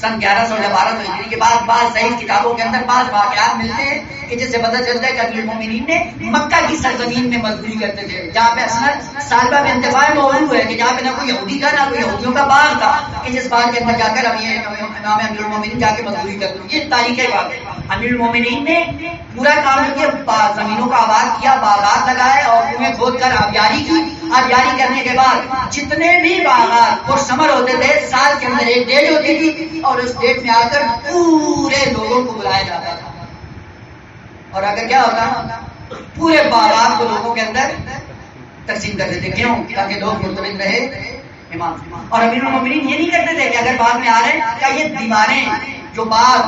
سن 1100 یا 1200 ہجری کے بعد بعض صحیح کتابوں کے اندر بعض واقعات ملتے ہیں کہ جس سے پتہ چلتا ہے کہ امیر المومنین نے مکہ کی سرزمین میں مزدوری کرتے تھے، جہاں پہ اصلا سالبہ میں انتفاع موضوع ہے کہ جہاں پہ نہ کوئی یہودی تھا نہ کوئی یہودیوں کا باغ تھا، کہ جس باغ کے اندر جا کر امام امیر المومنین جا کے مزدوری کرتے ہیں. یہ تاریخ ہے. امیر المومنین نے پورا کام کیا، زمینوں کا آباد کیا، باغات لگائے اور کنویں کھود کر آبیاری کی. آبیاری کرنے کے بعد جتنے بھی باغات پرثمر ہوتے تھے سال کے اندر ایک ڈیٹ ہوتی تھی، اور اس ڈیٹ میں آ کر پورے لوگوں کو بلایا جاتا تھا. اور اگر کیا ہوتا پورے باغات کو لوگوں کے اندر تقسیم کر دیتے. کیوں؟ تاکہ لوگ مرتبط رہے امام. اور امیر المومنین یہ نہیں کرتے تھے کہ اگر باغ میں آ رہے ہیں کیا یہ دیواریں جو باغ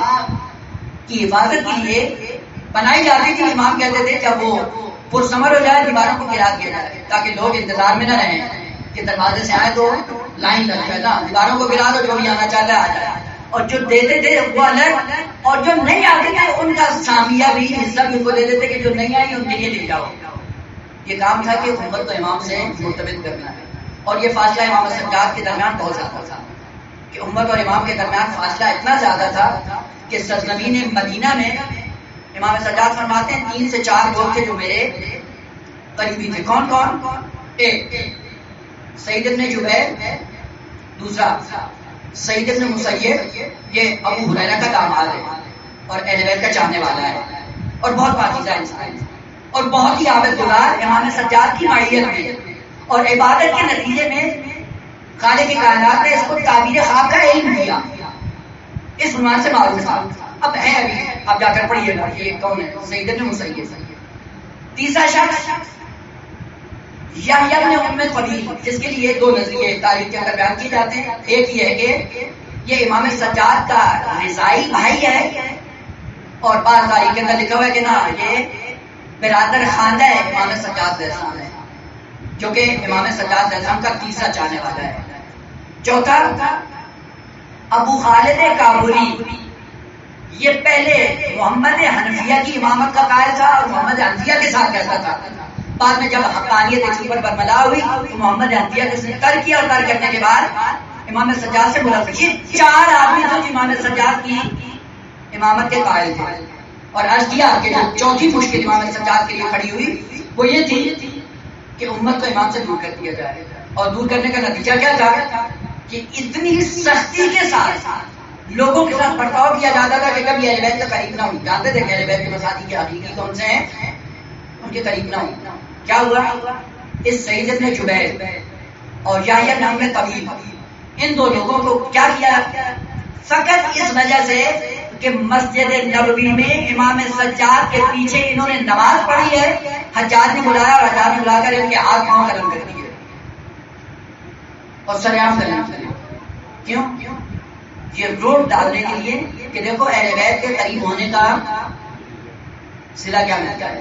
کی حفاظت کے لیے بنائی جاتی تھی، امام کہتے تھے جب وہ پرثمر ہو جائے دیواروں کو گرا دیا جائے تاکہ لوگ انتظار میں نہ رہیں کہ دروازے سے آئے تو لائن لگ جائے نا، دیواروں کو گرا دو، جو بھی آنا چاہتا ہے آ جائے. اور جو دیتے تھے وہ الگ، اور جو نہیں آتے تھے ان کا سامیہ بھی حصہ بھی ان کو دے دیتے کہ جو نہیں آئی ان کے لیے لے جاؤ. یہ کام تھا کہ امت کو امام سے مرتبط کرنا ہے. اور یہ فاصلہ امام سجاد کے درمیان بہت زیادہ تھا کہ امت اور امام کے درمیان فاصلہ اتنا زیادہ تھا کہ سرزمین مدینہ میں امام سجاد فرماتے ہیں 3 سے 4 لوگ تھے جو میرے قریبی تھے. کون کون؟ ایک سعید بن جبیر، دوسرا سعید بن مسیب، یہ ابو ہریرہ کا داماد ہے اور اہل بیت کا چاہنے والا ہے اور بہت پاکیزہ انسان ہے اور بہت ہی عابد گزار امام سجاد کی معیت میں. اور عبادت کے نتیجے میں خالق کائنات نے اس کو تعبیر خواب کا علم دیا، اس عنوان سے معروف تھا. اب ہے ابھی آپ جا کر پڑھیے گا یہ کون ہے؟ سعید بن مسیب. تیسرا شخص یحییٰ بن ام قبیل، جس کے لیے 2 نظریے تاریخ کے اندر بیان کیے جاتے ہیں. ایک یہ ہے کہ یہ امام سجاد کا رضائی بھائی ہے، اور بعض تاریخ کے اندر لکھا ہوا ہے کہ نہ یہ برادر خاندہ ہے امام سجاد علیہ السلام ہے، جو کہ امام سجاد علیہ السلام کا تیسرا چاہنے والا ہے. چوتھا ابو خالد کابلی، یہ پہلے محمد حنفیہ کی امامت کا قائل تھا اور محمد حنفیہ کے ساتھ کہتا تھا. بعد میں جب حقانیت ایک پر برملا ہوئی تو محمد حنفیہ نے ترک کیا، اور ترک کرنے کے بعد امام سجاد سے بولا. یہ 4 آدمی تھے جو امام سجاد کی امامت کے قائل تھے. اور عرض کیا کہ جو چوتھی مشکل امام سجاد کے لیے کھڑی ہوئی وہ یہ تھی کہ امت کو امام سے دور کر دیا جائے. اور دور کرنے کا نتیجہ کیا تھا کہ اتنی سختی کے ساتھ لوگوں کے ساتھ برتاؤ کیا جاتا تھا کہ کبھی اہل بیت کے قریب نہ ہوں. جانتے تھے کہ اہل بیت کے مساجد کے حقیقی کون سے ہیں، ان کے قریب نہ ہوں. کیا ہوا؟ اس سعید بن جبیر اور یحییٰ بن ام قبیل، ان 2 لوگوں کو کیا کیا؟ فقط اس وجہ سے کہ مسجد نبوی میں امام سجاد کے پیچھے انہوں نے نماز پڑھی ہے، حجاج نے بلایا اور حجاج نے بلا کر ان کے ہاتھ پاؤں قلم کر دیے اور سریعان قلم کیا. کیوں؟ یہ روڈ ڈالنے کے لیے کہ دیکھو اہل بیت کے قریب ہونے کا صلہ کیا ملتا ہے.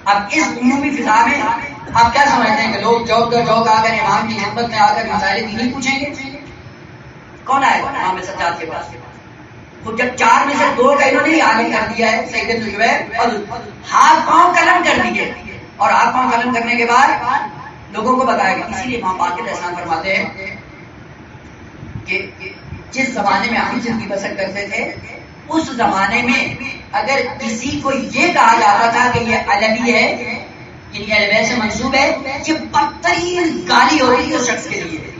اب اس عمومی فضا میں آپ کیا سمجھتے ہیں کہ لوگ چوک در چوک آ کر امام کی خدمت میں آ کر مسائل دینی پوچھیں گے؟ کون آئے گا امام سجاد کے پاس؟ خود جب 4 میں سے 2 کا انہوں نے عالم کر دیا ہے سعید بن جبیر، اور ہاتھ پاؤں قلم کر دیے، اور ہاتھ پاؤں قلم کرنے کے بعد لوگوں کو بتایا گیا. اسی لیے امام باقر احسان فرماتے ہیں کہ جس زمانے میں ہم زندگی بسر کرتے تھے اس زمانے میں اگر کسی کو یہ کہا جاتا تھا کہ یہ علوی ہے، یعنی اہل بیت سے منسوب ہے، یہ بدترین گالی ہوتی تھی اس شخص کے لیے،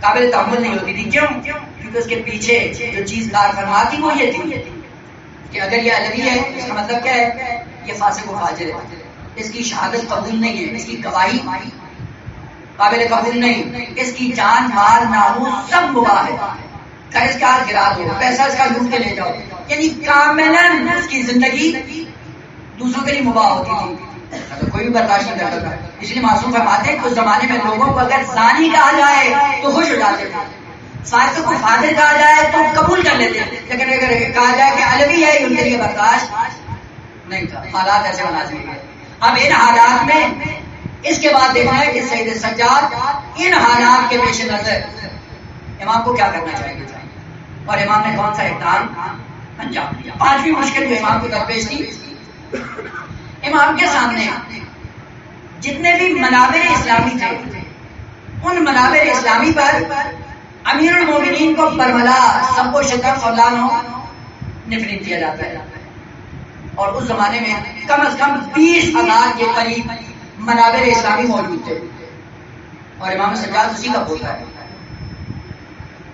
قابل تحمل نہیں ہوتی تھی. کیوں؟ کیونکہ اس کے پیچھے جو چیز کار فرما تھی وہ یہ تھی کہ اگر یہ علوی ہے اس کا مطلب کیا ہے؟ یہ فاسق و فاجر ہے، اس کی شہادت قبول نہیں ہے، اس کی گواہی قابل قبول نہیں، اس کی جان مال ناموس سب مباح ہے، قرض کا گرا دو، پیسہ اس کا لوٹ کے لے جاؤ، یعنی کاملاً اس کی زندگی دوسروں کے لیے مباح ہوتی تھی، کوئی بھی برداشت نہیں کرتا تھا. اس لیے معصوم فرماتے ہیں کہ اس زمانے میں لوگوں کو اگر زانی کہا جائے تو خوش ہو جاتے تھے، فاسق کو فاضل کہا جائے تو قبول کر لیتے، لیکن اگر کہا جائے کہ علوی ہے ان کے لیے برداشت نہیں تھا. حالات ایسے بنا دیے گئے. اب ان حالات میں اس کے بعد دیکھنا ہے کہ سید سجاد ان حالات کے پیش نظر امام کو کیا کرنا چاہیے اور امام نے کون سا اقدام انجام دیا. پانچویں مشکل جو امام کو درپیش تھی، امام کے سامنے جتنے بھی منابر اسلامی تھے ان منابر اسلامی پر امیر المومنین کو برملا سب و شتم فلان نفرین کیا جاتا ہے. اور اس زمانے میں کم از کم 20,000 کے قریب منابر اسلامی موجود تھے اور امام سجاد اسی کا پوتا ہے.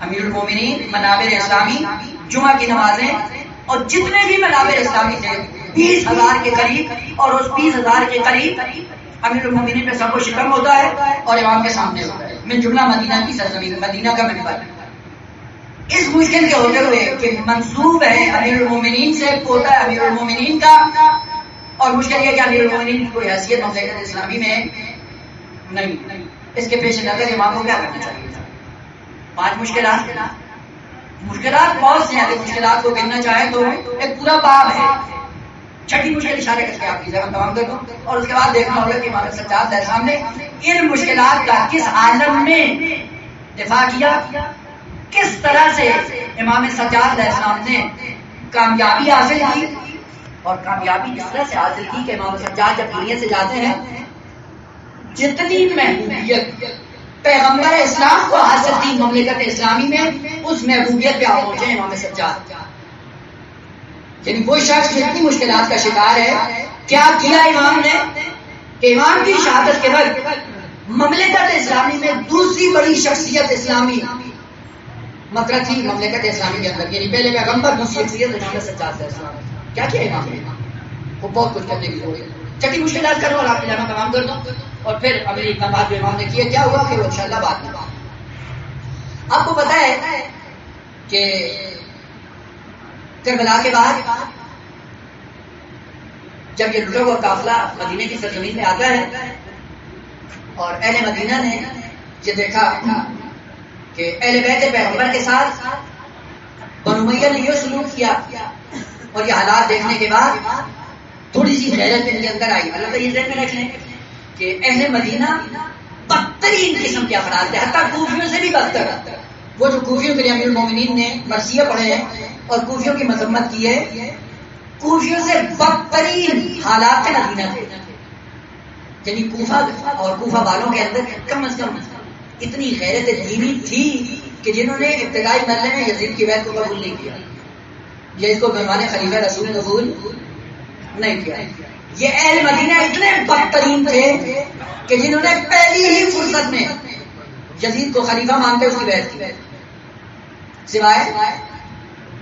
امیر المومنین، منابر اسلامی، جمعہ کی نمازیں اور جتنے بھی منابر اسلامی تھے 20,000 کے قریب، اور اس 20,000 کے قریب امیر المومنین پہ سب کو شکم ہوتا ہے اور امام کے سامنے ہوتا ہے من جملہ مدینہ کی سرزمین، مدینہ کا منبر. اس مشکل کے ہوتے ہوئے کہ منسوب ہے امیر المومنین سے، پوتا ہے امیر المومنین کا، اور مشکل یہ کہ امیر المومنین کی کوئی حیثیت مملکت اسلامی میں نہیں. اس کے پیش نظر امام کو کیا کرنا چاہیے؟ 5 مشکلات بہت سے ہیں. اگر مشکلات کو گننا چاہیں تو ایک پورا باب ہے. چھٹی مشکل اشارے کر کے آپ کی زبان تمام کر دوں اور اس کے بعد دیکھنا ہوگا کہ امام سجاد علیہ السلام نے ان مشکلات کا کس عالم میں دفاع کیا، کس طرح سے امام سجاد علیہ السلام نے کامیابی حاصل کی، اور کامیابی اس طرح سے حاصل کی کہ امام سجاد جب دنیا سے جاتے ہیں جتنی محبوبیت پیغمبر اسلام کو حاصل تھی مملکت اسلامی میں، اس محبوبیت پہ آپ پہنچے امام سجاد. یعنی وہ شخص جو اتنی مشکلات کا شکار ہے، کیا کیا امام نے کہ امام کی شہادت کے بعد مملکت اسلامی میں دوسری بڑی شخصیت اسلامی مطلب تھی مملکت اسلامی کے اندر، یعنی پہلے پیغمبر دوسری شخصیت امام سجاد علیہ السلام. کیا کیا امام نے؟ وہ بہت کچھ کرنے کی ضرورت ہے. چھٹی مشکلات کرو اور آپ کی جامع تمام کر دو اور پھر اگلی اقدامات جو امام نے کیے کیا ہوا کہ وہ انشاءاللہ بات میں. آپ کو پتا ہے کہ کربلا کے بعد جب یہ لٹا ہوا قافلہ مدینے کی سرزمین میں آتا ہے اور اہل مدینہ نے یہ دیکھا کہ اہل بیت پیغمبر کے ساتھ بنو امیہ نے یہ سلوک کیا، اور یہ حالات دیکھنے کے بعد تھوڑی سی غیرت ان کے اندر آئی. اللہ تعالیٰ یہ ذہن میں رکھ لیں کہ اہل مدینہ بدترین قسم کے افراد تھے، حتیٰ کوفیوں سے بھی بدتر. وہ جو کوفیوں کے لیے امیر المومنین نے مرثیہ پڑھے ہیں اور کوفیوں کی مذمت کی ہے، کوفیوں سے بدترین حالات کے مدینہ تھے. یعنی کوفہ اور کوفہ والوں کے اندر کم از کم اتنی غیرت دینی تھی کہ جنہوں نے ابتدائی مرحلے میں یزید کی بیعت کو قبول نہیں کیا، یا اس کو بنوانے خلیفہ رسول قبول نہیں کیا. یہ اہل مدینہ اتنے بدترین تھے کہ جنہوں نے پہلی ہی فرصت میں یزید کو خلیفہ مانتے اس کی بیعت کی، سوائے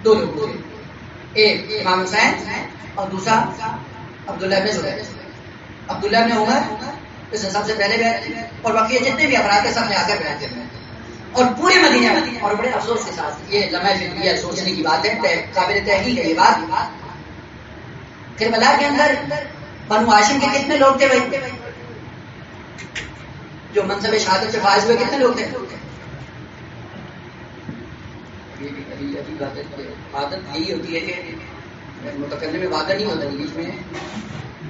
2 لوگوں کے، ایک امام حسین اور دوسرا عبداللہ ابن زبیر. عبداللہ ابن عمر اس نے سب سے پہلے بیعت کی اور باقی جتنے بھی افراد کے سب نے آ کر بیعت کی. اور پورے مدینہ میں، اور بڑے افسوس کے ساتھ یہ لمحہ فکریہ سوچنے کی بات ہے، قابل تحقیق ہے یہ بات، کربلا کے اندر بنو ہاشم کے کتنے لوگ تھے بھائی جو منصب شہادت سے فائز ہوئے؟ کتنے لوگ تھے؟ عادت یہی ہوتی ہے کہ متکلم میں وعدہ نہیں ہوتا انگلش میں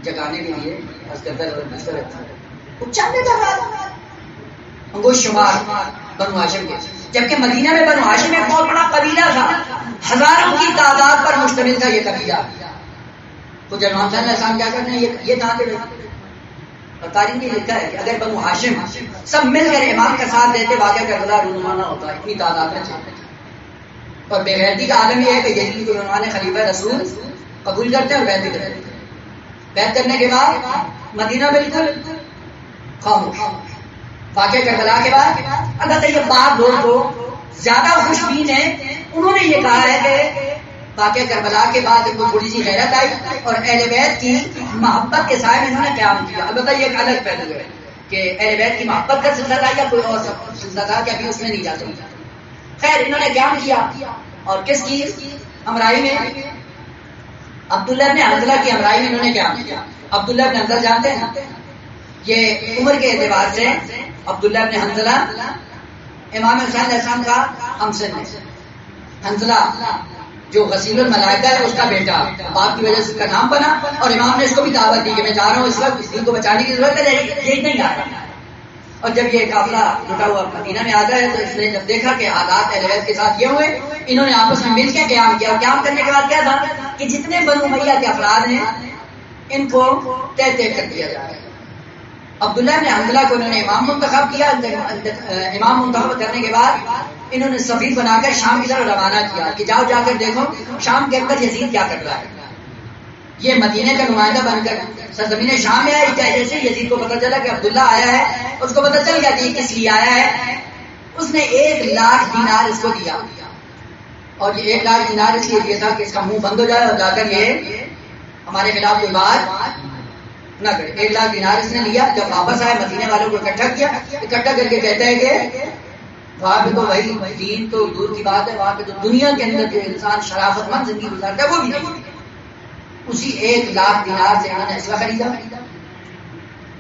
جگانے کے لیے انگوش شمار بنو ہاشم کے، جبکہ مدینہ میں بنو ہاشم ایک بہت بڑا قبیلہ تھا، ہزاروں کی تعداد پر مشتمل تھا یہ قبیلہ. تو جب امام صلی اللہ علیہ وسلم کیا کرتے ہیں یہ کہاں تھے؟ اور تاریخ میں لکھا ہے کہ اگر بنو ہاشم سب مل کر امام کا ساتھ دیتے واقعہ کربلا رونمانہ ہوتا ہے، اتنی تعداد میں تھے. اور بے غیرتی کا عالم یہ ہے کہ یزید کو عنوان خلیفہ رسول قبول کرتے ہیں اور بیعت کرتے ہیں. بیعت کرنے کے بعد مدینہ بالکل خاموش. واقعہ کربلا کے بعد البتہ یہ بات لوگ کو زیادہ خوش بین ہیں، انہوں نے یہ کہا ہے کہ واقعہ کربلا کے بعد ایک تھوڑی سی غیرت آئی اور اہل بیت کی محبت کے سائے میں انہوں نے قیام کیا. البتہ یہ ایک الگ پہلو ہے کہ اہل بیت کی محبت کا سلسلہ تھا یا کوئی اور سلسلہ تھا کہ ابھی اس میں نہیں جا سکتا. خیر انہوں نے قیام کیا اور کس کی ہمراہی میں؟ عبداللہ ابن حنظلہ کی ہمراہی میں انہوں نے قیام کیا. عبداللہ ابن حنظلہ جانتے ہیں؟ یہ عمر کے اعتبار سے عبداللہ ابن حنظلہ امام حسین علیہ السلام کا ہمسن ہے. حنظلہ جو غسیل الملائکہ ہے اس کا بیٹا، باپ کی وجہ سے اس کا نام بنا اور امام نے اس کو بھی دعوت دی کہ میں چاہ رہا ہوں اس وقت اس دین کو بچانے کی ضرورت ہے، یہ نہیں آ رہا. اور جب یہ قافلہ لٹا ہوا مدینہ میں آتا ہے تو اس نے جب دیکھا کہ حالات اہل بیت کے ساتھ یہ ہوئے، انہوں نے آپس میں مل کے قیام کیا. اور قیام کرنے کے بعد کیا تھا کہ جتنے بنو امیہ کے افراد ہیں ان کو طے کر دیا جائے. عبداللہ نے حنظلہ کو انہوں نے امام منتخب کیا. امام منتخب کرنے کے بعد انہوں نے سفیر بنا کر شام کی طرف روانہ کیا کہ جاؤ جا کر دیکھو شام کے اندر یزید کیا کر رہا ہے. یہ مدینے کا نمائندہ بن کر سرزمین شام میں آیا. جیسے یزید کو پتہ چلا کہ عبداللہ آیا ہے، اس کو پتہ چل گیا کہ کس لیے آیا ہے. اس نے 1,00,000 دینار اس کو دیا اور یہ 1,00,000 دینار اس لیے دیا تھا کہ اس کا منہ بند ہو جائے اور جا کر یہ ہمارے خلاف کوئی بات نہ کرے. 1,00,000 دینار اس نے لیا. جب واپس آئے مدینے والوں کو اکٹھا کیا، اکٹھا کر کے کہتے ہیں کہ وہاں پہ تو وہی دین تو دور کی بات ہے، وہاں پہ تو دنیا کے اندر جو انسان شرافت مند زندگی گزارتا ہے وہ بھی نہیں. اسی 1,00,000 دینار سے انہوں نے اسلحہ خریدا،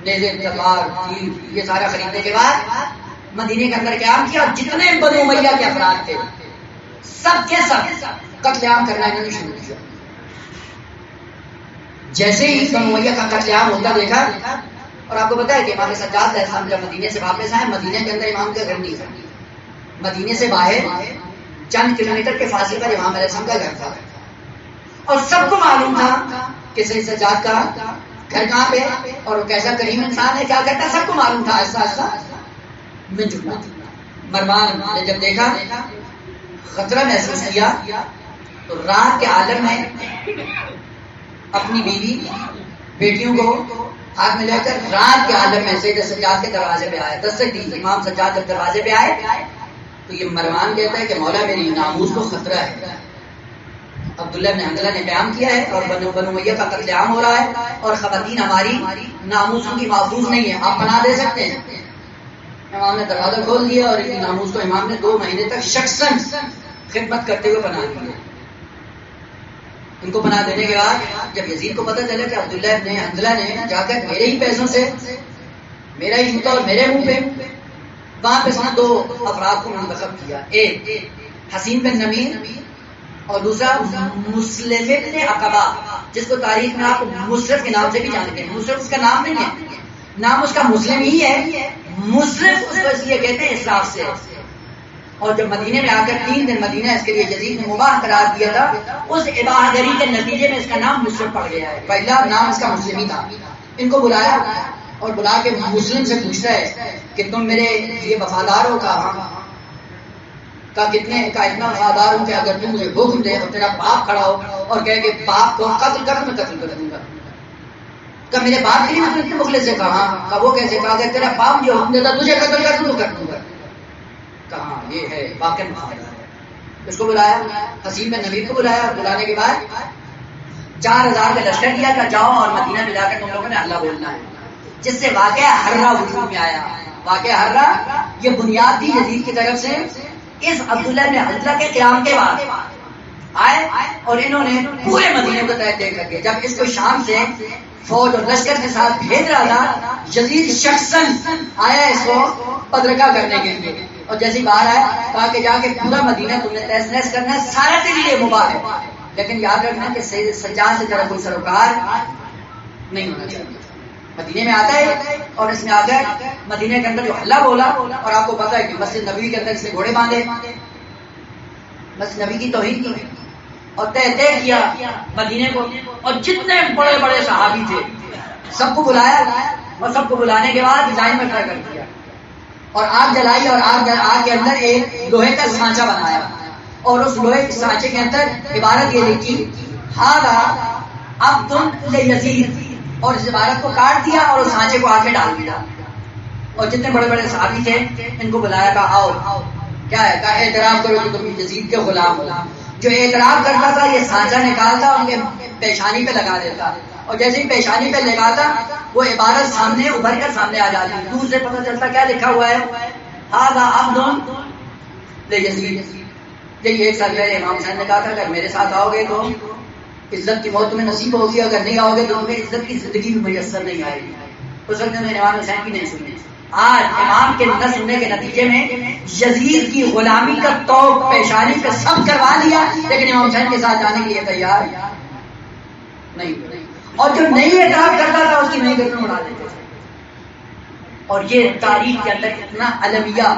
نیزے تلوار تیر یہ سارا خریدنے کے بعد مدینے کے اندر قیام کیا. اور جتنے بنو امیہ کے افراد تھے سب کے سب قتل عام کرنا انہوں نے شروع کیا. جیسے ہی بنو امیہ کا قتل عام ہوتا دیکھا، اور آپ کو پتا ہے کہ امام سجاد علیہ السلام جب مدینے سے واپس آئے، مدینے کے اندر امام کا گھر نہیں تھا. مدینے سے باہر چند کلومیٹر کے فاصلے پر امام علیہ السلام کا گھر تھا اور سب کو معلوم تھا کہ سید سجاد کا گھر کہاں پہ اور وہ کیسا کریم انسان ہے، کیا کرتا ہے، سب کو معلوم تھا. ایسا ایسا من چکا. مروان نے جب دیکھا خطرہ محسوس کیا تو رات کے عالم میں اپنی بیوی بیٹیوں کو ہاتھ میں لے کر رات کے عالم میں سید سجاد کے دروازے پہ آئے. دستک دی. امام سجاد جب دروازے پہ آئے تو یہ مروان کہتا ہے کہ مولا میری ناموس کو خطرہ ہے. عبداللہ بن حنظلہ نے قیام کیا ہے اور بنو امیہ کا قتل عام ہو رہا ہے اور خواتین ہماری ناموسوں کی محفوظ نہیں ہے، آپ پناہ دے سکتے ہیں. امام نے دروازہ کھول دیا اور ان کی ناموس کو امام نے 2 مہینے تک شخصاً خدمت کرتے ہوئے پناہ دی. ان کو پناہ دینے کے بعد جب یزید کو پتہ چلا کہ عبداللہ ابن حنظلہ نے جا کر میرے ہی پیسوں سے میرا ہی جوتا اور میرے منہ پہ، وہاں پہ 2 افراد کو منتخب کیا. ایک حسین بن نمیر اور دوسرا مسلم ابن عقبہ، جس کو تاریخ میں آپ مصرف کے نام سے بھی جانتے ہیں. مصرف اس کا نام نہیں ہے، نام اس کا مسلم ہی ہے. مصرف اس کو اس لیے کہتے ہیں اسراف سے. اور جب مدینے میں آ کر 3 دن مدینہ اس کے لیے یزید نے مباح قرار دیا تھا، اس اباحہ گری کے نتیجے میں اس کا نام مصرف پڑ گیا ہے. پہلا نام اس کا مسلم ہی تھا. ان کو بلایا اور بلا کے مسلم سے پوچھتا ہے کہ تم میرے یہ وفادار ہو؟ کا کتنے کا اتنا وفادار ہوں کہ اگر تم مجھے حکم دے اور تیرا باپ کھڑا ہو اور کہے کہ باپ کو قتل کر میں قتل کر دوں گا. کہ میرے باپ کے لیے میں اتنے مخلص سے کہا. کہ وہ کیسے کہا کہ تیرا باپ جو حکم دیتا تجھے قتل کر دوں کر دوں گا. کہاں یہ ہے واقع وفادار ہے. اس کو بلایا، حسین بن نبیر کو بلایا. بلانے کے بعد 4,000 کا لشکر دیا کہ جاؤ اور مدینہ میں جا کر تم لوگوں نے اللہ بولنا ہے، جس سے واقعہ ہررا وجود میں آیا. واقعہ ہررا یہ بنیاد تھی یزید کی طرف سے. اس عبداللہ بن حنظلہ کے قیام کے بعد آئے اور انہوں نے پورے مدینے کو طے کر کے جب اس کو شام سے فوج اور لشکر کے ساتھ بھیج رہا تھا، یزید شخصاً آیا اس کو پدرکا کرنے کے لیے. اور جیسے باہر آیا کہا کہ جا کے پورا مدینہ تم نے تہس نہس کرنا ہے، سارا تیرے لیے مباح ہے، لیکن یاد رکھنا کہ سید سجاد سے طرف کوئی سروکار نہیں ہونا چاہیے. مدینے میں آتا ہے اور اس میں آ کر مدینے کے اندر جو حلہ بولا. اور آپ کو پتا ہے کہ مسجد نبوی کے اندر اس نے گھوڑے باندھے، مسجد نبی کی توہین کی اور طے کیا مدینے کو. اور جتنے بڑے بڑے صحابی تھے سب کو بلایا اور سب کو بلانے کے بعد ڈیزائن میں کھڑا کر دیا اور آگ جلائی اور آگ کے اندر ایک لوہے کا سانچہ بنایا اور اس لوہے کے سانچے کے اندر عبارت یہ لکھی ھذا عبد لیزید، اور اس عبارت کو کاٹ دیا اور اس سانچے کو آگ میں ڈال دیا. اور جتنے بڑے بڑے صحابی تھے ان کو بلایا، کہا آؤ کیا ہے، کہا اعتراف کرو کہ تم یزید کے غلام ہو. جو اعتراف کرتا تھا یہ سانچا نکالتا ان کے پیشانی پہ لگا دیتا، اور جیسے ہی پیشانی پہ لگاتا وہ عبارت سامنے ابھر کر سامنے آ جاتی. دور سے پتہ چلتا کیا لکھا ہوا ہے، ھذا عبد لیزید. یہی ایک سال پہلے امام حسین نے کہا تھا اگر میرے ساتھ آؤ گے تو عزت کی موت تمہیں نصیب ہوگی، اگر نہیں آؤ گے تو تمہیں عزت کی زندگی بھی میسر نہیں آئے گی. اس وقت میں نے امام حسین کی نہیں سنی. آج امام کے نہ سننے کے نتیجے میں یزید کی غلامی کا توق پیشانی پہ سب کروا لیا، لیکن امام حسین کے ساتھ جانے کے لیے تیار نہیں. اور جو نہیں اعتراف کرتا تھا اس کی نہیں گردن اڑا دیتے تھے. اور یہ تاریخ کے اندر اتنا المیہ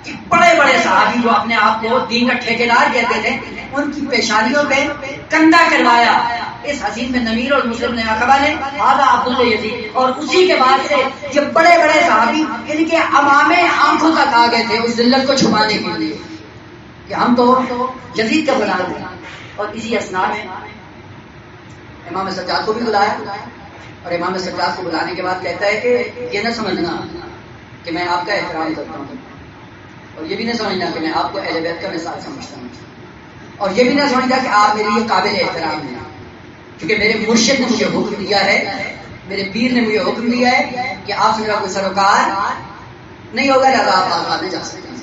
کہ بڑے بڑے صحابی جو اپنے آپ کو دین کا ٹھیکیدار کہتے تھے ان کی پیشانیوں پہ کندھا کروایا. اس حسین میں نمیر اور مسلم نے عقبہ نے ھذا عبد یزید، اور اسی کے بعد سے یہ بڑے بڑے صحابی ان کے عمامے آنکھوں تک آ گئے تھے اس ذلت کو چھپانے کے لیے کہ ہم تو یزید کا غلام ہیں. اور اسی اسنا میں امام سجاد کو بھی بلایا، اور امام سجاد کو بلانے کے بعد کہتا ہے کہ یہ نہ سمجھنا کہ میں آپ کا احترام کرتا ہوں، اور یہ بھی نہ سمجھنا کہ میں آپ کو اہل بیت کا مثال سمجھتا ہوں، اور یہ بھی نہ سمجھنا کہ آپ میرے لیے قابل احترام ہیں، کیونکہ میرے مرشد نے مجھے حکم دیا ہے، میرے پیر نے مجھے حکم دیا ہے کہ آپ سے میرا کوئی سروکار نہیں ہوگا، لہٰذا آپ آزاد جا سکتے ہیں.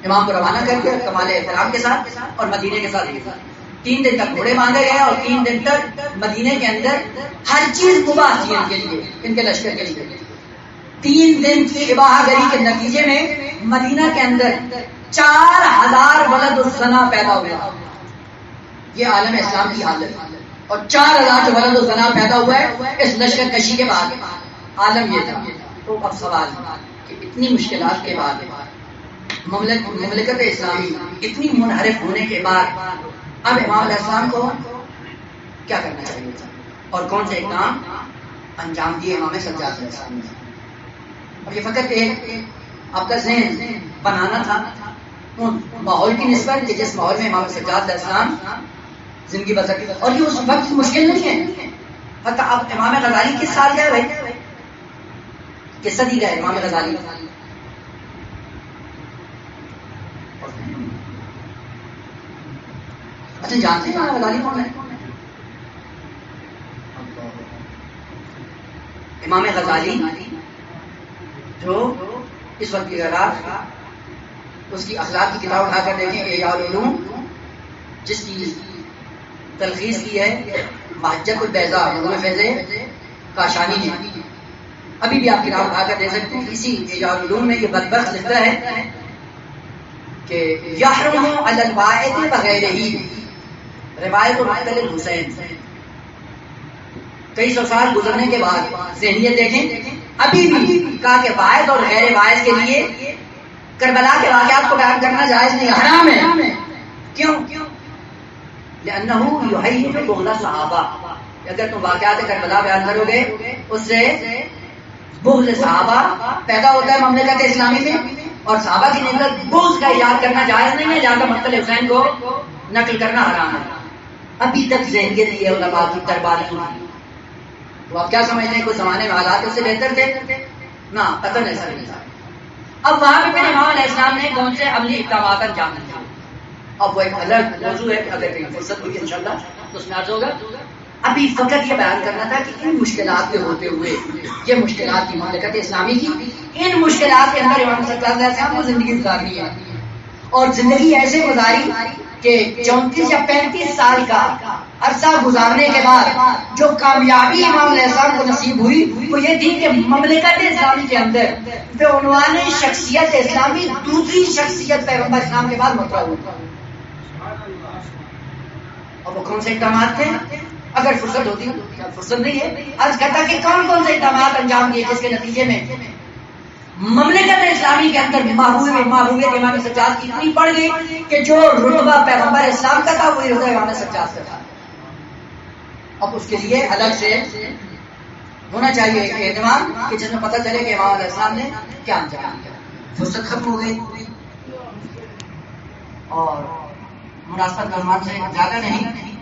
امام کو روانہ کر کے کمال احترام کے ساتھ اور مدینے کے ساتھ 3 دن تک گھوڑے باندھے گئے، اور 3 دن تک مدینے کے اندر ہر چیز مباح تھی ان کے لیے، ان کے لشکر کے لیے. 3 دن کی اباحہ گری کے نتیجے میں مدینہ کے اندر 4000 ولد الزنا پیدا ہوا. یہ عالم اسلام کی حالت، اور 4000 جو ولد الزنا پیدا ہوا ہے اس لشکر کشی کے بعد. عالم یہ تھا. تو اب سوال کہ اتنی مشکلات کے بعد مملکت اسلامی اتنی منحرف ہونے کے بعد اب امام علیہ السلام کو کیا کرنا چاہیے تھا، اور کون سے اقدام انجام دیے امام سجاد علیہ السلام نے. اب یہ فقط ایک آپ کا ذہن بنانا تھا ان ماحول کی نسبت کہ جس ماحول میں امام سجاد علیہ السلام زندگی بسر کی، اور یہ اس وقت مشکل نہیں ہے. حتیٰ اب امام غزالی کس سال گئے بھائی، کس صدی گئے امام غزالی؟ اچھا جانتے ہیں امام غزالی کون ہے؟ امام غزالی جو اس وقت کی اس کی اخلاق کی کتاب اٹھا کر دیکھیں، احیاء العلوم، جس کی تلخیص کی ہے محجت البیضاء علوم فیض کاشانی نے. ابھی بھی آپ کتاب اٹھا کر دیکھ سکتے ہیں. اسی احیاء العلوم میں یہ بدبخت لکھتا ہے کہ یحرم علی الواحد بغیرہ روایت المعتل حسین. کئی سو سال گزرنے کے بعد ذہنیت دیکھیں، ابھی بھی کہا کہ واحد اور غیر واحد کے لیے کربلا کے واقعات کو بیان کرنا جائز نہیں، حرام ہے. کیوں؟ لأنه يحيي بغض صحابہ. اگر تم واقعات کربلا بیان کرو گے اس سے بغض صحابہ پیدا ہوتا ہے مملکت اسلامی میں، اور صحابہ کی نسبت بغض کا ایجاد کرنا جائز نہیں ہے، لہذا مقتل حسین کو نقل کرنا حرام ہے. ابھی تک ذہنیت یہ علماء کی دربار کی. تو آپ کیا سمجھتے ہیں کوئی زمانے میں حالات اس سے بہتر تھے؟ نہ، قطعاً ایسا نہیں تھا. اب وہاں پہ امام علیہ السلام نے کون سے عملی اقدامات انجام دیے؟ اب وہ ایک الگ موضوع ہے کہ اگر کہیں فرصت ہوئی انشاءاللہ تو اس میں عرض ہوگا. ابھی فقط یہ بیان کرنا تھا کہ ان مشکلات کے ہوتے ہوئے، یہ مشکلات کی مملکت اسلامی کی، ان مشکلات کے اندر امام صلی اللہ علیہ وسلم کو زندگی گزارنی ہے، اور زندگی ایسے گزاری کہ 34 یا 35 سال کا عرصہ گزارنے کے بعد جو کامیابی امام علیہ السلام کو نصیب ہوئی وہ یہ تھی کہ مملکت اسلامی کے اندر بعنوان شخصیت اسلامی دوسری شخصیت پیغمبر اسلام کے بعد مطرح ہوئی. اور وہ کون سے اقدامات تھے؟ اگر فرصت ہوتی، فرصت نہیں ہے، عرض کرتا کہ کون سے اقدامات انجام دیے جس کے نتیجے میں مملکت اسلامی کے اندر محبوبیت امام سجاد کی اتنی بڑھ گئی کہ جو رتبہ پیغمبر اسلام کا تھا وہی رتبہ امام سجاد کا تھا. اب اس کے لیے الگ سے ہونا چاہیے اہتمام کہ جس میں پتہ چلے کہ امام علیہ السلام نے کیا انجام دیا. فرصت ختم ہو گئی اور مناسبت کا عنوان سے زیادہ نہیں،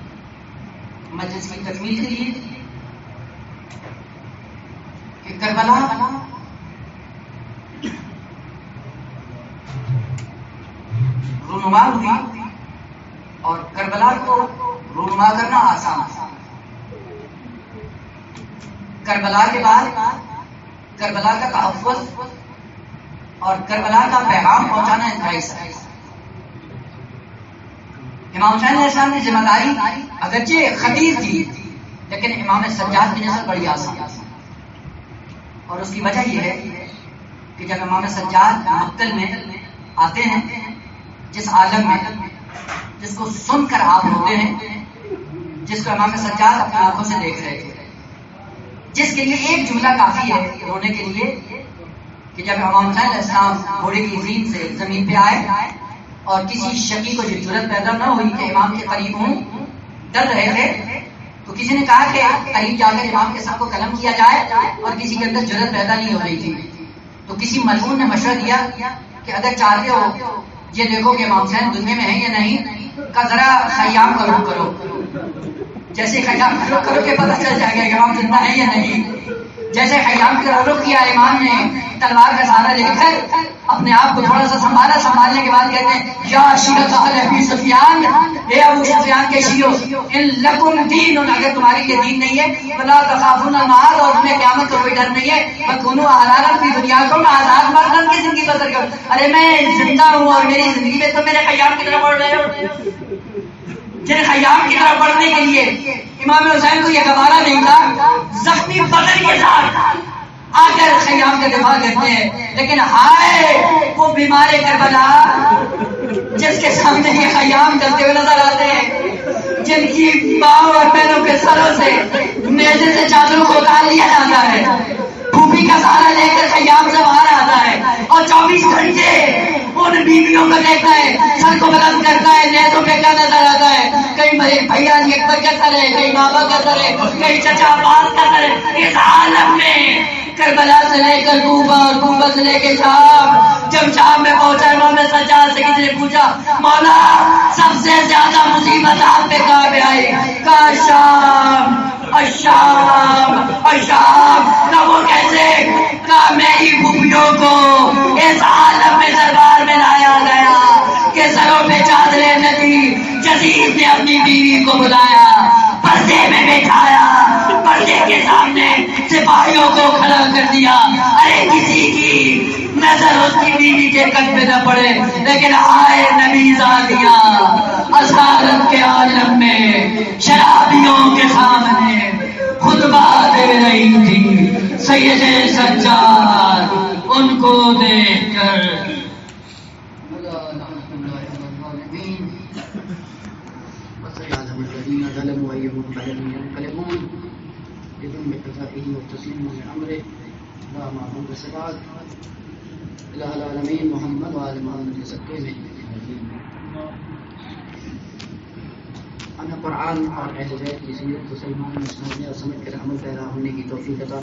مجلس کی تکمیل کے لیے کہ کربلا رونما ہوئی اور کربلا کو رونما کرنا آسان تھا۔ کربلا کے بعد کربلا کا تحفظ اور کربلا کا پیغام پہنچانا انتہائی سخت۔ امام حسین علیہ السلام کی ذمہ داری اگرچہ خطیر تھی لیکن امام سجاد کی نسل بڑی آسان تھی، اور اس کی وجہ یہ ہے کہ جب امام سجاد مقتل میں آتے ہیں، جس عالم میں جس کو سن کر آپ روتے ہیں، جس کو امام سجاد اپنی آنکھوں سے دیکھ رہے تھے، جس کے لیے ایک جملہ کافی ہے رونے کے لیے کہ جب امام حسین علیہ السلام گھوڑے کی زین سے زمین پہ آئے اور کسی شقی کو یہ جرأت پیدا نہ ہوئی کہ امام کے قریب ہوں، ڈر رہے تھے، تو کسی نے کہا کہ قریب جا کر امام کے ساتھ کو قلم کیا جائے، اور کسی کے اندر جرأت پیدا نہیں ہو رہی تھی، تو کسی ملعون نے مشورہ دیا کہ اگر چاہتے ہو یہ دیکھو کہ امام حسین دنیا میں ہیں یا نہیں، کا ذرا خیام کا رخ کرو، جیسے خیام کا رخ کرو کہ پتہ چل جائے گا کہ امام زندہ ہے یا نہیں۔ جیسے خیام کا رخ کیا، امام نے تلوار کا سہارا لے کر اپنے آپ کو تھوڑا سا سنبھالا، سنبھالنے کے بعد کہتے ہیں یا شیعۃ اہل ابی سفیان، اے ابو سفیان کے شیعو، ان لکم دین، اگر تمہاری یہ دین نہیں ہے، فلا تخافون المعاد، اور تمہیں قیامت کا کوئی ڈر نہیں ہے، فکونوا احرارا فی دنیاکم، آزاد مردن کی زندگی بسر کرو۔ ارے میں زندہ ہوں اور میری زندگی میں تم میرے خیام کی طرف بڑھ رہے ہو، جن خیام کی طرف بڑھنے کے لیے امام حسین کو یہ گوارا نہیں تھا، زخمی بدن کے ساتھ آ کر خیام کا دفاع کرتے ہیں، لیکن ہائے وہ بیمار کربلا جس کے سامنے یہ خیام کرتے ہوئے نظر آتے ہیں، جن کی باہوں اور پہنوں کے سروں سے نیزے سے چادروں کو اتار لیا جاتا ہے، پھوپھی کا سہارا لے کر خیام سے باہر آتا ہے اور 24 گھنٹے ان بیویوں کو دیکھتا ہے، سر کو بلند کرتا ہے، نیزوں پہ کیا نظر آتا ہے، کہیں میرے بھیا اکبر کا سر ہے، کہیں بابا کا سر ہے، کہیں چچا عباس کا سر ہے۔ اس عالم میں کربلا سے لے کر کوفہ اور کوفہ سے لے کے شام، جب شام میں پہنچا امام سجاد سے کسی نے پوچھا مولا سب سے زیادہ مصیبت آپ پہ کہاں پہ آئی؟ کہا شام، الشام الشام۔ نہ وہ کیسے؟ کہا میری پھوپھیوں کو اس عالم میں دربار میں لایا گیا کہ سروں پہ چادریں نہ دی، جزید نے اپنی بیوی کو بلایا، پردے میں بٹھایا، پردے کے سامنے سپاہیوں کو کھڑا کر دیا، ارے کسی کی نظر اس کی بیوی کے قد پہ نہ پڑے، لیکن آئے نبی زادیاں اسارت کے عالم میں شرابیوں کے سامنے خطبہ دے رہی تھی، سید سجاد ان کو دیکھ کر العالمین محمد وآل محمد سکے میں قرآن اور اہل بیت کی سیرت کو سلمان مسلمان سمجھ کر عمل پیرا ہونے کی توفیق عطا